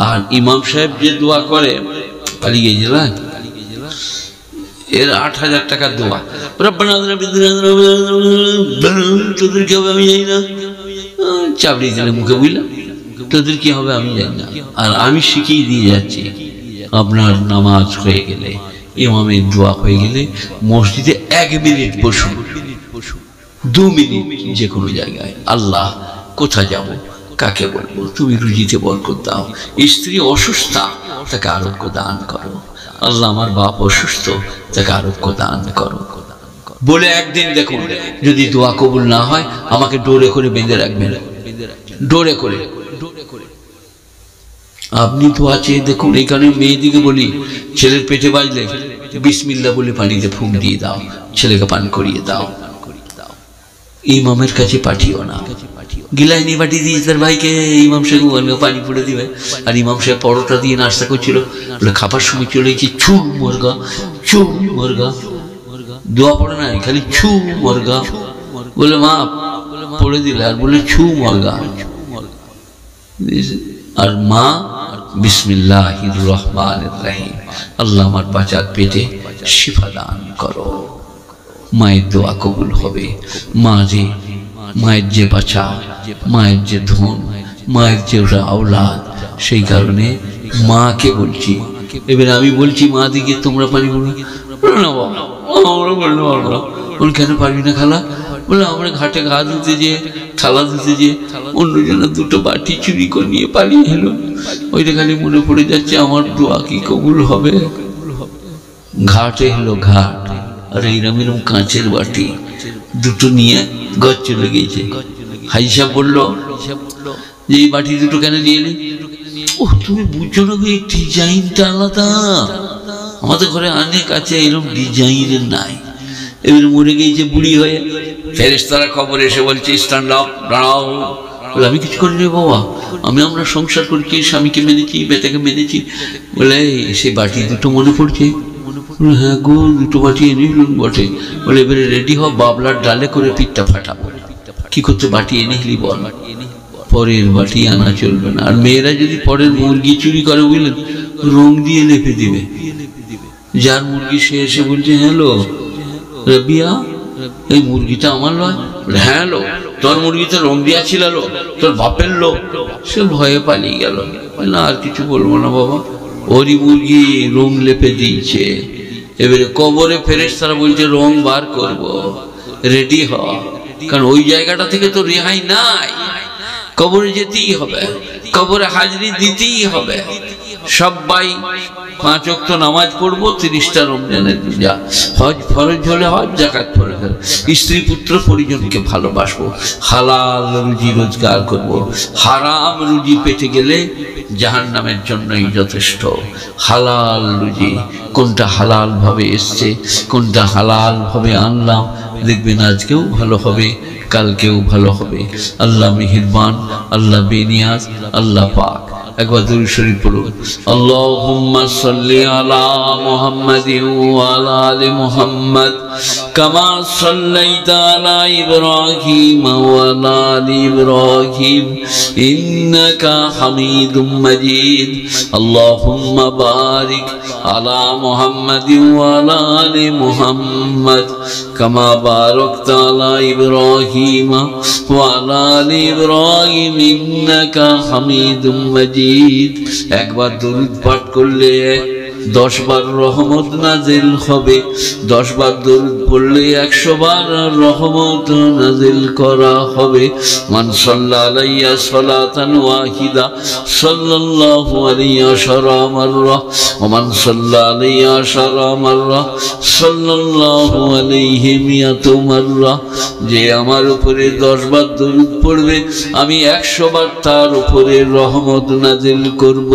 S1: আর ইমাম সাহেব যে দোয়া করে, পালিয়ে গেছিলেন, এর 8000 টাকার দোয়া, তোদের কি হবে আমি জানি না, চাপড়িয়ে দিলে মুখে, বুঝলাম তোদের কি হবে আমি জানি না। আর আমি শিখিয়ে দিয়ে যাচ্ছি, আপনার নামাজ হয়ে গেলে, ইমামের দোয়া হয়ে গেলে, মসজিদে 1 মিনিট বসুন, 2 মিনিট যে কোনো জায়গায়। আল্লাহ, কোথায় যাব, কাকে বলবো, তুমি রুজিতে বরকত দাও। স্ত্রী অসুস্থ, তাকে আরোগ্য দান করো। আল্লাহ, আমার বাপ অসুস্থ, তাকে আরোগ্য দান করো বলে একদিন দেখুন, যদি দোয়া কবুল না হয়, আমাকে ডোরে করে বেঁধে রাখবেন, ডোরে করে। আপনি দোয়া চেয়ে দেখুন। এইখানে মেয়েদিকে বলি, ছেলের পেটে বাজলে বিসমিল্লাহ বলে পানিতে ফুঁক দিয়ে দাও, ছেলেকে পান করিয়ে দাও। ইমামের কাছে পাঠিও না। গিলাই নিয়ে পাঠিয়ে দিয়েছে তার ভাইকে, ইমাম সাহেব পানি পড়ে দিবে। আর ইমাম সাহেব পরোটা দিয়ে নাস্তা করছিল, বলে খাবার সময় চলে গেছি, ছু মুরগা, ছু মুরগা। দোয়া পড়ে নাই, খালি ছু মুরগা বলে মা পড়ে দিলে, আর বলে ছু মুরগা। আর মা বিসমিল্লাহির রহমানির রহিম, আল্লাহ আমার বাচ্চার পেটে শিফা দান করো। মায়ের দোয়া কবুল হবে। মায়ের যে বাচ্চা, মায়ের যে ধন, মায়ের যে আওলাদ, সেই কারণে মাকে বলছি। এবার আমি বলছি মা দিকে তোমরা পানি বলো না, বাবা আমরা বলতে পারবো না। কেন পারবি না খালা? বলে আমরা ঘাটে গা ধুতে যে থালা ধুতে যে অন্যজনা দুটো বাটি চুরি করে নিয়ে পালিয়ে এলো। ওইটা খালি মনে পড়ে যাচ্ছে আমার দোয়া কি কবুল হবে। ঘাটে এলো ঘাট, আর এইরকম এরকম কাঁচের বাটি দুটো নিয়ে ঘর চলে গিয়েছে। হাইসা বললো যে এই বাটি দুটো কেন নিয়ে এলি? ও তুমি বুঝছো না, এই ডিজাইনটা আলাদা, আমাদের ঘরে অনেক আছে এরকম ডিজাইনের নাই। এবার মরে গিয়েছে বুড়ি হয়ে, ফেরেশতারা খবর এসে বলছে স্ট্যান্ড আপ, দাঁড়াও। বলে আমি কিছু করিনি বাবা, আমরা সংসার করেছি, স্বামীকে মেনেছি, বেটাকে মেনেছি। বলে সেই বাটি দুটো মনে পড়ছে? হ্যাঁ গো, দুটো বাটি এনে নিলুন বটে। বলে এবারে রেডি হ, বাবলার ডালে করে পিঠটা ফাটাবো। কি করতে বাটি এনে নিলি বল? পরের বাটি আনা চলবে না। আর মেয়েরা যদি পরের মুরগি চুরি করে বুঝলেন, রং দিয়ে লেপে দিবে। যার মুরগি সে এসে বলছে হ্যালো রবিয়া, এই মুরগিটা আমার নয়। হ্যাঁ লো, তোর মুরগিতে রং দিয়া ছিল, তোর বাপের লোক। সে ভয়ে পালিয়ে গেল। না আর কিছু বলবো না বাবা, ওরই মুরগি রং লেপে দিয়েছে। এবারে কবরে ফেরেশতারা বলছে রং বার করব, রেডি হ, কারণ ওই জায়গাটা থেকে তো রেহাই নাই। কবরে যেতেই হবে, কবরে হাজরি দিতেই হবে। সবাই 5 ওয়াক্ত নামাজ পড়বো, 30টা রমজানের রোজা, হজ ফরজ হলে হজ, যাকাত ফরজ হলে, স্ত্রী পুত্র পরিজনকে ভালোবাসবো, হালাল রুজি রোজগার করব। হারাম রুজি পেটে গেলে জাহান্নামের জন্যই যথেষ্ট। হালাল রুজি, কোনটা হালাল ভাবে এসছে, কোনটা হালাল ভাবে আনলাম, দেখবেন আজকেও ভালো হবে, কালকেও ভালো হবে। আল্লাহ মেহেরবান, আল্লাহ বেনিয়াজ, আল্লাহ পাক। একবার দুরূদ শরীফ পড়ুন। আল্লাহুম্মা সাল্লি আলা মুহাম্মাদিন ওয়া আলা আলি মুহাম্মাদ কামা সাল্লাইতা আলা ইব্রাহিম ওয়া আলা আলি ইব্রাহিম ইন্নাকা হামিদুম মাজিদ। আল্লাহুম্মা বারিক আলা মুহাম্মাদিন ওয়া আলা আলি মুহাম্মাদ কামা বারাকতা আলা ইব্রাহিম ওয়া আলা আলি ইব্রাহিম ইন্নাকা হামিদুম মাজিদ। একবার দরুদ পাঠ করলে 10 বার রহমত নাজিল হবে, 10 বার দরুদ পড়লে 100 বার রহমত নাজিল করা হবে। মান সাল্লা আলাইয়া সালাতান ওয়াহিদা সাল্লাল্লাহু আলাইহি আশরা মাররা ওয়া মান সাল্লা আলাইয়া আশরা মাররা সাল্লাল্লাহু আলাইহি মিয়াতু মাররা। যে আমার উপরে 10 বার দরুদ পড়বে, আমি 100 বার তার উপরে রহমত নাজিল করব।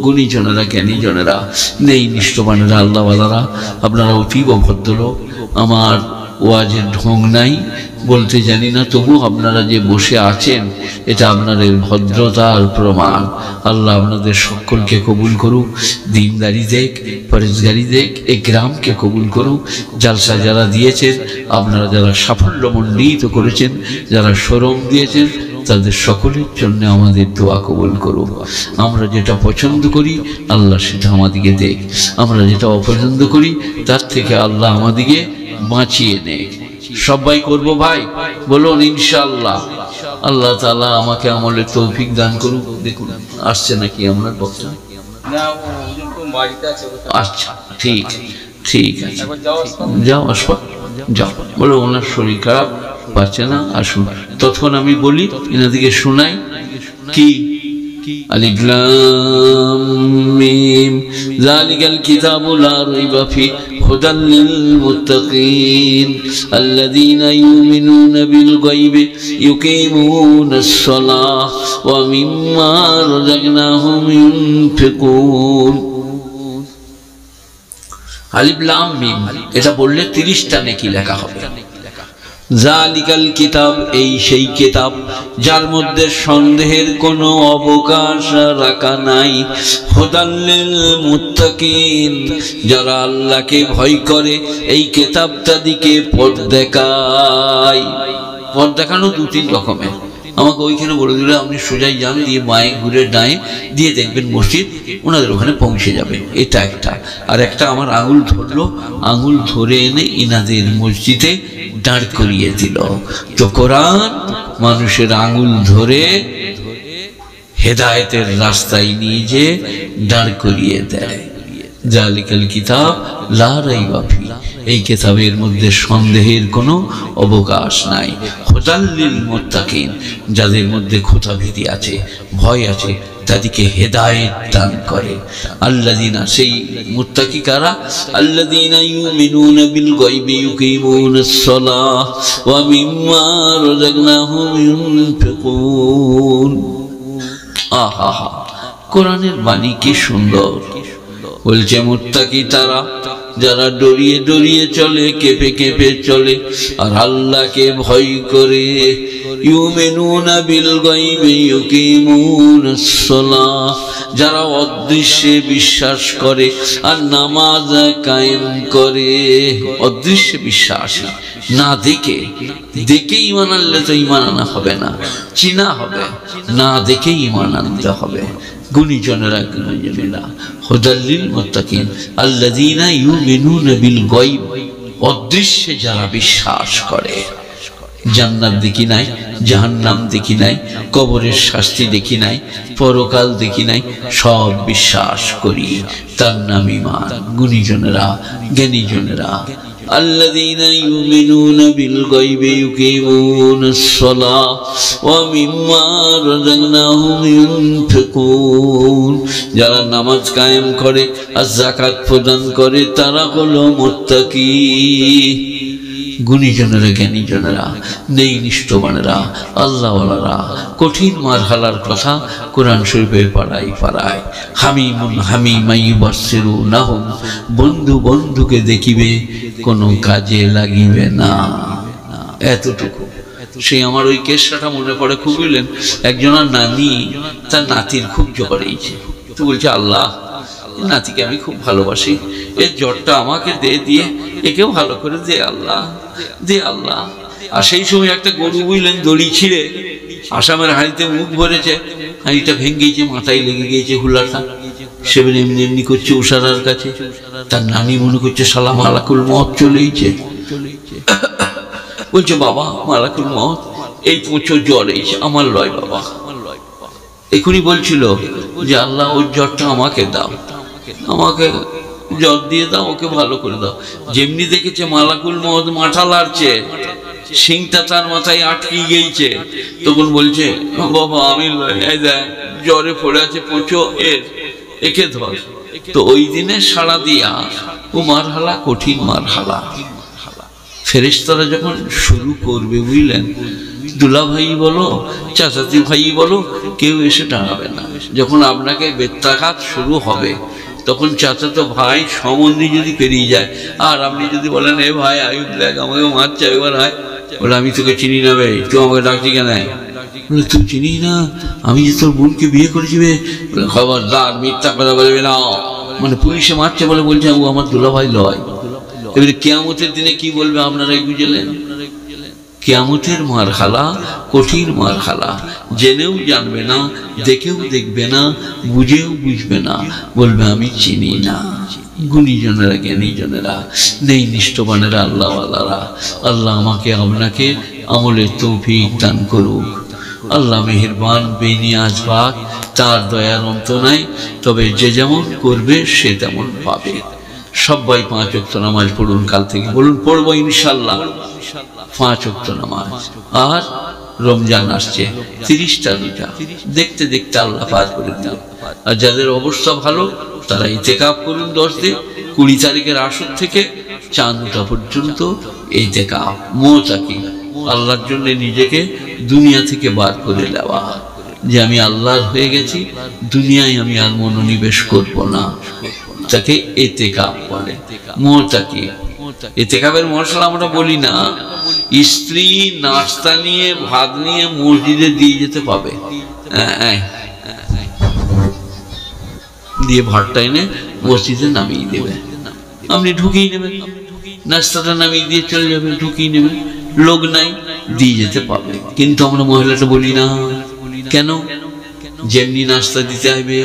S1: গুণীজনেরা, জ্ঞানীজনেরা, নেই নিষ্ঠবানেরা, আল্লাহওয়ালারা, আপনারা অতীব ভদ্রলোক। আমার ওয়াজের ঢং নাই, বলতে জানি না, তবু আপনারা যে বসে আছেন এটা আপনাদের ভদ্রতার প্রমাণ। আল্লাহ আপনাদের সকলকে কবুল করুক, দিনদারি দেখ, পরেজগারি দেখ, এই গ্রামকে কবুল করুক। জালসা যারা দিয়েছেন, আপনারা যারা সাফল্যমণ্ডিত করেছেন, যারা শরম দিয়েছেন, তাদের সকলের জন্য আমাদের দোয়া কবুল করুক। আমরা যেটা পছন্দ করি আল্লাহ সেটা আমাদিকে দেখ, আমরা যেটা অপছন্দ করি তার থেকে আল্লাহ আমাদিকে বাঁচিয়ে নেয়। সবাই করব ভাই, বলুন ইনশাআল্লাহ। আল্লাহ তাআলা আমাকে আমলের তৌফিক দান করুক। দেখুন আসছে নাকি আমার বক্তা? আচ্ছা ঠিক ঠিক আছে, যাও আসবা, যাও। বলো ওনার শরীর খারাপ, পারছে না, আসুন। তখন আমি বলি এনাদিকে শোনাই কি আলিফ লাম মিম যালিকাল কিতাবু লা রাইবা ফি হুদাল লিল মুত্তাকিন আল্লাযীনা ইউমিনুনা বিল গায়বি ইউকিমুনাস সালাহ ওয়া মিম্মা রাযাকনাহুম ইউনফিকুন। আলিফ লাম মিম এটা বললে 30টা নেকি লেখা হবে। জালিকাল কিতাব, এই সেই কিতাব যার মধ্যে সন্দেহের কোনো অবকাশ রাখা নাই। হুদাল লিল মুত্তাকিন, যারা আল্লাহকে ভয় করে এই কিতাবটা দিকে পথ দেখায়। পথ দেখানো 2-3 রকমের। আমাকে ওইখানে বলে দিলে আপনি সোজাই যান, দিয়ে বাঁয়ে ঘুরে ডাঁয়ে দিয়ে দেখবেন মসজিদ, ওনাদের ওখানে পৌঁছে যাবে। এটা একটা। আর একটা আমার আঙুল ধরলো, আঙুল ধরে এনে ইনাদের মসজিদে দাঁড় করিয়ে দিল। তো কোরআন মানুষের আঙুল ধরে হেদায়েতের রাস্তায় নিয়ে যে দাঁড় করিয়ে দেয়। জালিকাল কিতাব লা রাইবা ফি, এই কিতাবের মধ্যে সন্দেহের কোনো অবকাশ নাই। হুদাল্লিল মুত্তাকিন, যাদের মধ্যে খোঁচাভীতি আছে, ভয় আছে, তাদেরকে হেদায়েত দান করে। আল্লাযীনা, সেই মুত্তাকি কারা? আল্লাযীনা ইউমিনুনা বিল গায়বি ইউকিমুনাস সালাহ ওয়া মিম্মা রাযাকনাহুম ইউনফিকুন। আহা, কোরআনের বাণী কি সুন্দর! বলছে মুত্তাকি তারা যারা ডরিয়ে ডরিয়ে চলে, কেঁপে কেঁপে চলে, আর আল্লাহকে ভয় করে। ইউমিনুনা বিল গায়বি ইউকিমুনাস সালাহ, যারা অদৃশ্যে বিশ্বাস করে আর নামাজ কায়েম করে। অদৃশ্যে বিশ্বাস, না দেখে। দেখে ঈমান আনলে তো ঈমান আনা হবে না, চিনা হবে। না দেখে ঈমান আনতে হবে। গুণীজনেরা, হুদাল্লিল মুত্তাকিন আল্লাযীনা ইউমিনুনা বিল গায়ব, অদৃশ্যে যারা বিশ্বাস করে। জান্নাত দেখি নাই, জাহান্নাম দেখি নাই, কবরের শাস্তি দেখি নাই, পরকাল দেখি নাই, সব বিশ্বাস করি, তার নাম ঈমান। গুণীজনেরা, জ্ঞানীজনেরা, আল্লাযীনা ইউমিনুনা বিল গায়বি ইউকিমুনাস সালাহ ওয়া মিম্মা রাযাকনাহুম ইউনফিকুন, যারা নামাজ কায়েম করে আর যাকাত প্রদান করে তারা হলো মুত্তাকি। গুণীজনেরা, জ্ঞানীজনেরা, নেই নিষ্ঠবানেরা, আল্লাহওয়ালারা। কঠিন মারহালার কথা কোরআন শরীফে পাড়ায় পাড়ায়। হামিমুন হামিমা ইউবাসসিরুনাহুম, বন্ধু বন্ধুকে দেখিবে, কোনো কাজে লাগিবে না। এতটুকু। সেই আমার ওই কেসটা মনে পড়ে খুব। বুঝলেন, একজনের নানি তার নাতির খুব জ্বর হয়েছে। তো বলছে, আল্লাহ, নাতিকে আমি খুব ভালোবাসি, এর জ্বরটা আমাকে দিয়ে একেও ভালো করে দে আল্লাহ, দে আল্লাহ। আর সেই সময় একটা গরু, বুঝলেন, দড়ি ছিঁড়ে আসামের হাঁড়িতে মুখ ভরেছে, হাঁড়িটা ভেঙে গিয়েছে, মাথায় লেগে গিয়েছে হুলাটা। সে এমনি এমনি করছে উষারার কাছে। তার নানি মনে করছে শালা মালাকুল মওত চলেইছে। বলছে, বাবা মালাকুল মওত, এই প্রচুর জ্বর এইছে, আমার লয় বাবা। এখনই বলছিল যে আল্লাহ ওর জ্বরটা আমাকে দাও, আমাকে জ্বর দিয়ে দাও, ওকে ভালো করে দাও। যেমনি দেখেছে মালাকুল মওত মাথা লাড়ছে, শিংটা তার মাথায় আটকে গিয়েছে, তখন বলছে, বাবা আমি জ্বরে পড়ে আছে, পচো একে ধর। তো ওই দিনে সাড়া দিয়া ও মারহালা, কঠিন মারহালা। ফেরেশতারা যখন শুরু করবে, বুঝলেন, দুলা ভাই বলো, চাচাতি ভাই বলো, কেউ এসে দাঁড়াবে না। যখন আপনাকে বেত্রাঘাত শুরু হবে, তখন চাচাতো ভাই সম্বন্ধী যদি পেরিয়ে যায়, আর আপনি যদি বলেন, এ ভাই আয়ুব দেখ আমাকে মারছে, এবার আয়। বলে, আমি তোকে চিনি না ভাই, তুই আমাকে ডাকছি কেন? বলে, তুই চিনি না, আমি যে তোর বোনকে বিয়ে করেছি। খবরদার, মিথ্যা কথা বলবে না। মানে পুলিশে মারছে বলে বলছে ও আমার দুলা ভাই লয়। এবারে কিয়ামতের দিনে কি বলবে আপনারাই বুঝলেন। কিয়ামতের মারহালা কঠিন মারহালা, জেনেও জানবে না, দেখেও দেখবে না, বুঝেও বুঝবে না, বলবে আমি চিনি না। গুণীজনেরা, জ্ঞানীজনেরা, নেই নিষ্ঠবানেরা, আল্লাহওয়ালারা, আল্লাহ আমাকে আপনাকে আমলের তৌফিক দান করুক। আল্লাহ মেহেরবান, বেনিয়াজ পাক, তার দয়ার অন্ত নাই। তবে যে যেমন করবে সে তেমন পাবে। সবাই 5 ওয়াক্ত নামাজ পড়ুন কাল থেকে। বলুন, পড়বো ইনশাল্লাহ 5 ওয়াক্ত নামাজ। আর রমজান আসছে, 30টা রোজা, দেখতে দেখতে আল্লাহ পার করে দিল। আর যাদের অবস্থা ভালো তারা ইতিকাফ করুন 10 দিন। 20 তারিখের আসর থেকে চাঁদ ওঠা পর্যন্ত ইতিকাফ, মুতাকি, আল্লাহর জন্য নিজেকে দুনিয়া থেকে বার করে দেওয়া, যে আমি আল্লাহর হয়ে গেছি, দুনিয়ায় আমি আর মনোনিবেশ করব না। তাকে ইতিকাফ বলে, মুতাকি। ইতিকাফের মশলা আমরা বলি না। স্ত্রী নাস্তা নিয়ে, ভাত নিয়ে মসজিদে দিয়ে যেতে পাবে, দিয়ে ভাতটা এনে মসজিদে নামিয়ে দেবে, আপনি ঢুকিয়ে নেবেন। নাস্তাটা নামিয়ে দিয়ে চলে যাবে, ঢুকিয়ে নেবেন। লোক নাই, দিয়ে যেতে পাবে। কিন্তু আমরা মহিলাটা বলি না। কেন? যেমনি নাস্তা দিতে হবে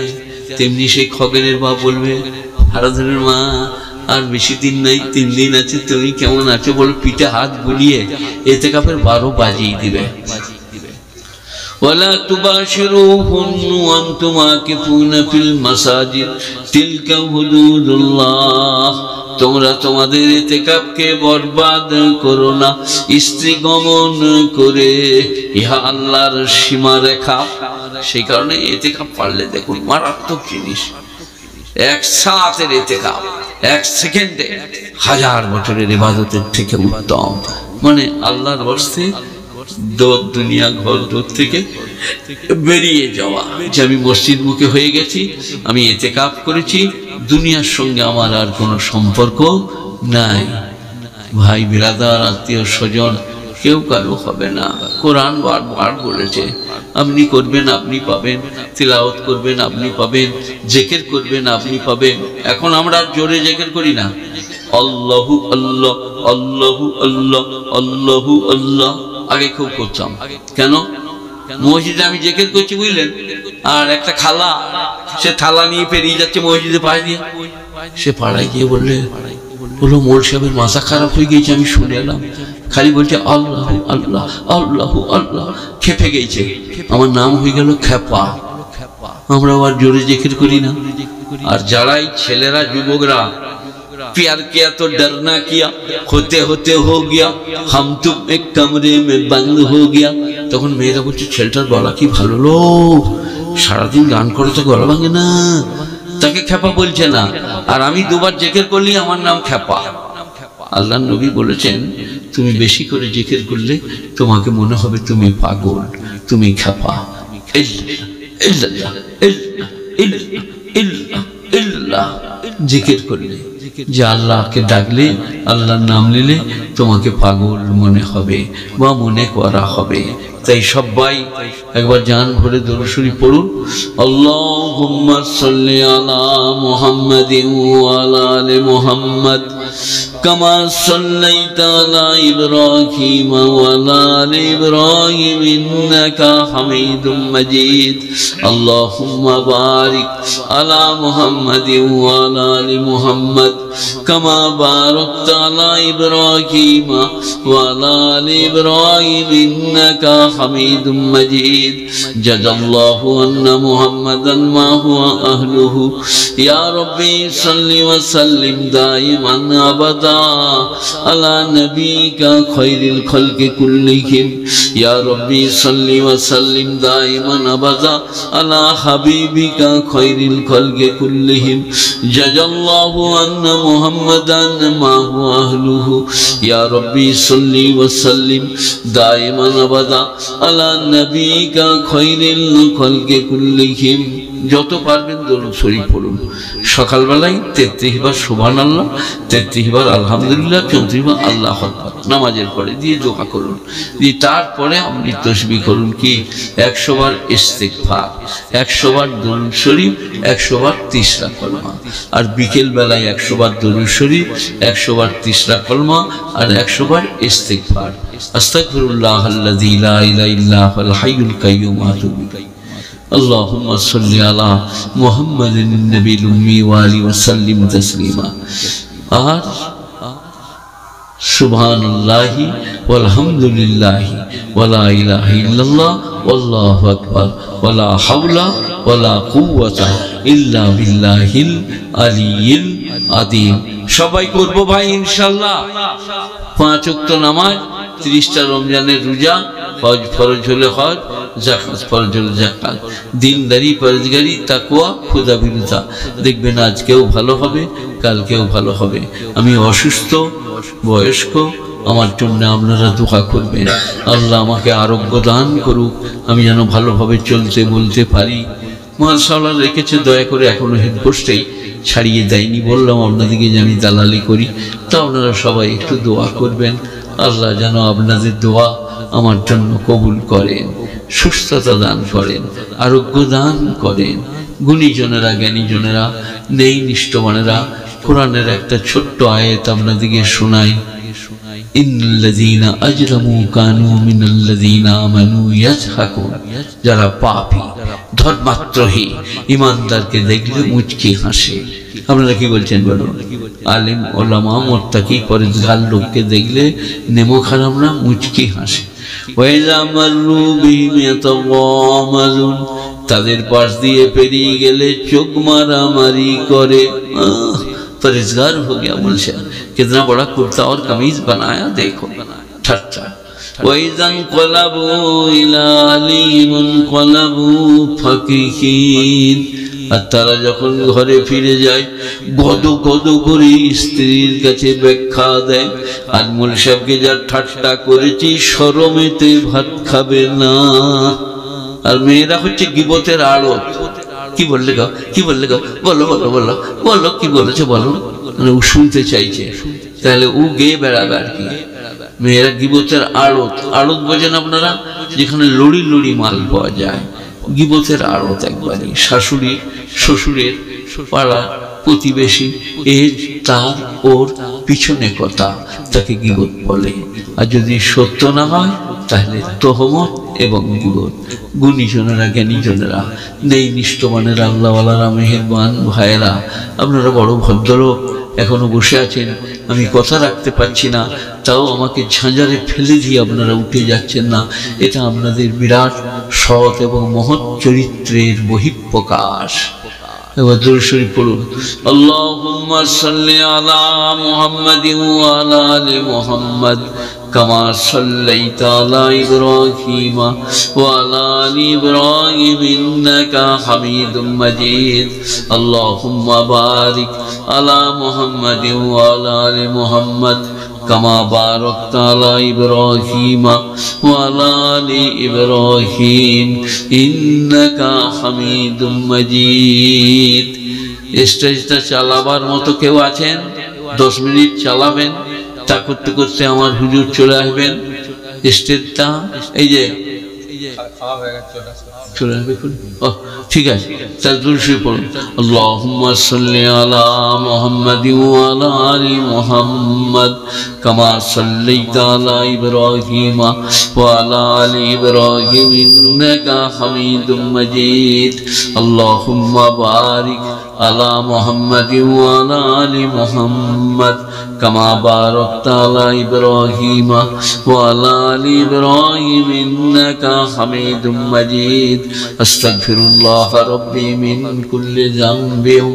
S1: তেমনি সেই খগেনের বাপ বলবে, হারাধনের মা আর বেশি দিন নাই, 3 দিন আছে, তুমি কেমন আছো বলো, পিঠে হাত বুলিয়ে ইতিকাফের 12 বাজিয়ে দিবে। ولا تباشروهن وانتم عاكفون في المساجد تلك حدود الله তোমরা তোমাদের ইতিকাফকে বরবাদ করো না স্ত্রী গমন করে, ইহা আল্লাহর সীমারেখা। সেই কারণে ইতিকাফ পারলে দেখুন মারাত্মক জিনিস। এক সাথের ইতিকাফ, এক সেকেন্ডে 1000 বছরের ইবাদতের থেকে উত্তম। মানে আল্লাহর ওয়াস্তে দুনিয়া ঘর দূর থেকে বেরিয়ে যাওয়া, যে আমি মসজিদ মুখে হয়ে গেছি, আমি ইতিকাফ করেছি, দুনিয়ার সঙ্গে আমার আর কোনো সম্পর্ক নাই। ভাই বিরাদার, আত্মীয় স্বজন কেউ কারো হবে না। কোরআন বারবার বলেছে আপনি করবেন আপনি পাবেন, তিলাওয়াত করবেন আপনি পাবেন, জিকির করবেন আপনি পাবেন। এখন আমরা জোরে জিকির করি না, আল্লাহু আল্লাহ আল্লাহু আল্লাহ আল্লাহু আল্লাহ। আগে খুব করতাম, কেন? মসজিদে আমি জিকির করছি বুঝলেন, আর একটা খালা সে থালা নিয়ে পেরিয়ে যাচ্ছে মসজিদে পায়ে দিয়ে, সে পাড়ায় গিয়ে বললো মোল সাহেবের মাথা খারাপ হয়ে গিয়েছে, আমি শুনে এলাম, খালি বলছে আল্লাহ আল্লাহ আল্লাহ আল্লাহ, খেপে গেছে। আমার নাম হয়ে গেল খেপা। আমরা আবার জোরে জিকির করি না। আর যারাই ছেলেরা যুবকরা प्यार किया तो डरना किया, होते होते हो गया, हम तुम एक कमरे में बंद हो गया। তখন মেয়েরা বলছে ছেলেটার গলা কি ভালো লো, সারাদিন গান করে তো গলা ভাঙে না, তাকে খেপা বলছে না। আর আমি দুবার জিকির করলি আমার নাম খেপা। আল্লাহর নবী বলেছেন তুমি বেশি করে জিকির করলে তোমাকে মনে হবে তুমি পাগল, তুমি খেপা। ইল্লাল্লাহ ইল্লাল্লাহ ইল্লাল্লাহ ইল্লাল্লাহ জিকির করলে, যে আল্লাহকে ডাকলে, আল্লাহর নাম নিলে তোমাকে পাগল মনে হবে বা মনে করা হবে। তাই সবাই একবার জান ভরে দরুদ শরীফ পড়ুন। আল্লাহুম্মা সাল্লি আলা মুহাম্মাদিন ওয়া আলা আলি মুহাম্মাদ কামা সাল্লাইতা আলা ইব্রাহিম ওয়া আলা আলি ইব্রাহিম ইন্নাকা হামিদুম মাজিদ। আল্লাহুম্মা বারিক আলা মুহাম্মাদিন ওয়া আলা আলি মুহাম্মাদ কামা বারাকতা আলা ইব্রাহিম ওয়া আলা আলি ইব্রাহিম ইন্নাকা হামিদুম মাজিদ। জাযাল্লাহু আন্না মুহাম্মাদান মা হুয়া আহলুহু। ইয়া রাব্বি সাল্লি ওয়া সাল্লিম দাইমান আবাদা আলা নবিকা খায়রিল খালকি কুল্লিহিম। ইয়া রাব্বি সাল্লি ওয়া সাল্লিম দাইমান আবাদা আলা হাবিবিকা খায়রিল খালকি কুল্লিহিম। জাযাল্লাহু আন্না মুহাম্মাদান মা হুয়া আহলুহু। ইয়া রাব্বি সাল্লি ওয়া সাল্লিম দাইমান আবাদা আলা নবিকা খায়রিল খালকি কুল্লিহিম। যত পারবেন দরুদ শরীফ পড়ুন। সকালবেলায় 33 বার সুবহানাল্লাহ, 33 বার আলহামদুলিল্লাহ, 34 বার আল্লাহু আকবার নামাজের পরে দিয়ে দোয়া করুন। দিয়ে তারপরে আপনি তাসবিহ করুন কি 100 বার ইস্তিগফার, 100 বার দরুদ শরীফ, 100 বার তিসরা কলমা। আর বিকেল বেলায় 100 বার দরুদ শরীফ, 100 বার তিসরা কলমা আর 100 বার ইস্তিগফার। আস্তাগফিরুল্লাহাল্লাযী লা ইলাহা ইল্লা হুয়াল হাইয়ুল কাইয়্যুম ওয়া আতুবু ইলাইহি। আল্লাহুম্মা সাল্লি আলা মুহাম্মাদিন নবিয়্যিল উম্মি ওয়া আলিহি ওয়া সাল্লিম তাসলিমা। আর সুবহানাল্লাহি ওয়াল হামদুলিল্লাহি ওয়া লা ইলাহা ইল্লাল্লাহ ওয়াল্লাহু আকবার ওয়া লা হাওলা ওয়া লা কুওয়াতা ইল্লা বিল্লাহিল আলিয়্যিল আযীম। সবাই করব ভাই ইনশাআল্লাহ। 5 ওয়াক্ত নামাজ, 30টা রমজানের রোজা, হজ ফরজ হলে হজ, যাকাত ফরজ হলে যাকাত, দিনদারি পরহেজগারি তাকওয়া খোদাভীরুতা। দেখবেন আজকেও ভালো হবে, কালকেও ভালো হবে। আমি অসুস্থ বয়স্ক, আমার জন্য আপনারা দোয়া করবেন। আল্লাহ আমাকে আরোগ্য দান করুক, আমি যেন ভালোভাবে চলতে বলতে পারি। মাশাআল্লাহ রেখেছে দয়া করে, এখনো হেডপোস্টেই ছাড়িয়ে দেয়নি। বললাম আপনাদেরকে যে আমি দালালি করি, তা আপনারা সবাই একটু দোয়া করবেন। আল্লাহ যেন আপনাদের দোয়া আমার জন্য কবুল করেন, সুস্থতা দান করেন, আরোগ্য দান করেন। গুণীজনেরা, জ্ঞানীজনেরা, নেই নিষ্ঠমানেরা, কোরআনের একটা ছোট্ট আয়াত আপনাদেরকে শোনাই। ইন্নাল্লাযীনা আজরামু কানু মিনাল্লাযীনা আমানু ইয়াজহাকুন। যারা পাপী, ধর্মাত্রহীন, ইমানদারকে দেখলে মুচকি হাসে। আপনারা কি বলছেন বলুন? আলিম ওলামা মুত্তাকি পরেজগার লোককে দেখলে নেমো খারামরা মুচকি হাসে। ওয়াইযা মাররু বিহিম ইয়াতাওয়ামাজুন, তাদের পাশ দিয়ে পেরিয়ে গেলে চোখ মারামারি করে। परहेजगार हो गया मुल्शा, कितना बड़ा कुर्ता और कमीज बनाया देखो, ठट्टा। वइज़न क़लबू इला अलीम क़लबू फकीहीन, আর তারা যখন ঘরে ফিরে যায় গদ গদ করে স্ত্রীর কাছে ব্যাখ্যা দেয়, আর মূল সাহেবকে যা ঠাট্টা করেছি শরমেতে ভাত খাবে না। আর মেয়েরা হচ্ছে গিবতের আড়ত। কি বললে গো, কি বললে গো, বলো বলো বলো বলো, কি বলেছে বলো, মানে ও শুনতে চাইছে, তাহলে ও গেয়ে বেড়াবে আর কি। মেয়েরা গিবতের আড়ত, আড়ত বোঝেন আপনারা, যেখানে লড়ি লড়ি মাল পাওয়া যায়, গিবতের আড়ত একবারই। শাশুড়ি শ্বশুরের পাড়া প্রতিবেশী এর তার ওর পিছনে কথা, তাকে গিবত বলে। আর যদি সত্য না হয় তাহলে তহমত এবং গিবত। গুণীজনেরা জ্ঞানীজনেরা নেই নিষ্ঠমানেরা আল্লাহওয়ালারা মেহেরবান ভাইয়েরা, আপনারা বড় ভদ্রলোক, এখনো বসে আছেন, আমি কথা রাখতে পারছি না, তাও আমাকে ঝাঁঝারে ফেলে দিয়ে আপনারা উঠে যাচ্ছেন না, এটা আপনাদের বিরাট সৎ এবং মহৎ চরিত্রের বহিঃপ্রকাশ। এবার দুরূদ শরীফ পড়ুন। আল্লাহুম্মা সাল্লি আলা মুহাম্মাদিন ওয়া আলা আলি মুহাম্মাদ কামা সাল্লাইতা আলা ইব্রাহিম ওয়া আলা আলি ইব্রাহিম ইন্নাকা হামিদুম মাজিদ। আল্লাহুম্মা বারিক আলা মুহাম্মাদিন ওয়া আলা আলি মুহাম্মাদ كما باركت على إبراهيم وعلى آل إبراهيم إنك حميد مجيد। স্টেজটা চালাবার মতো কেউ আছেন? 10 মিনিট চালাবেন, তা করতে করতে আমার হুজুর চলে আসবেন। স্টেজটা এই যে চলে আসবে, ঠিক আছে, তাহলে দুরূদ শরীফ পড়ুন। আল্লাহুম্মা সাল্লি আলা মুহাম্মাদিন ওয়া আলা আলি মুহাম্মাদ কামা সাল্লাইতা আলা ইব্রাহিম ওয়া আলা আলি ইব্রাহিম ইন্নাকা হামিদুম মাজিদ। আল্লাহুম্মা বারিক আলা মুহাম্মাদিন ওয়া আলা আলি মুহাম্মাদ কামা বারাকতা আলা ইব্রাহিম ওয়া আলা আলি ইব্রাহিম ইন্নাকা হামিদুম মাজিদ। আস্তাগফিরুল্লাহ রাব্বি মিন কুল্লি যামবিন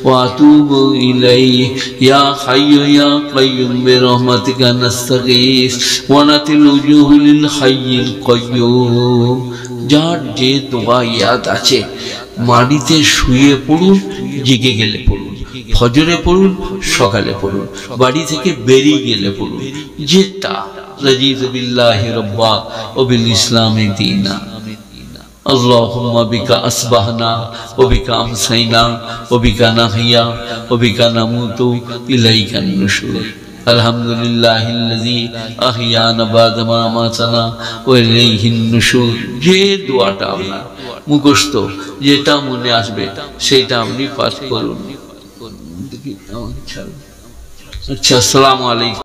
S1: ওয়া আতুবু ইলাইহি ইয়া হাইয়্যু ইয়া কাইয়্যুম বিরহমাতিকা নাস্তাগীস ওয়া নাতিল উজুহু লিল হাইয়্যিল কাইয়্যুম। যার যে দোয়া ইয়াদ আছে মাটিতে শুয়ে পড়ুন, জেগে গেলে পড়ুন, ফজরে পড়ুন, সকালে পড়ুন, বাড়ি থেকে বেরিয়ে গেলে পড়ুন, যেটা রাজিতু বিল্লাহি রাব্বা ওয়া বিল ইসলামি দীনা। আল্লাহুম্মা বিকা আসবাহনা ওয়া বিকা আমসাইনা ওয়া বিকা নাহইয়া ওয়া বিকা নামুতু ইলাইকান নুশুর। আলহামদুলিল্লাহিল্লাযী আহইয়ানা বা'দা মা আমাতানা ওয়া ইলাইহিন নুশুর। যে দোয়াটা আপনার মুখস্থ, যেটা মনে আসবে সেটা আপনি পাঠ করুন। আচ্ছা, আসসালামু আলাইকুম।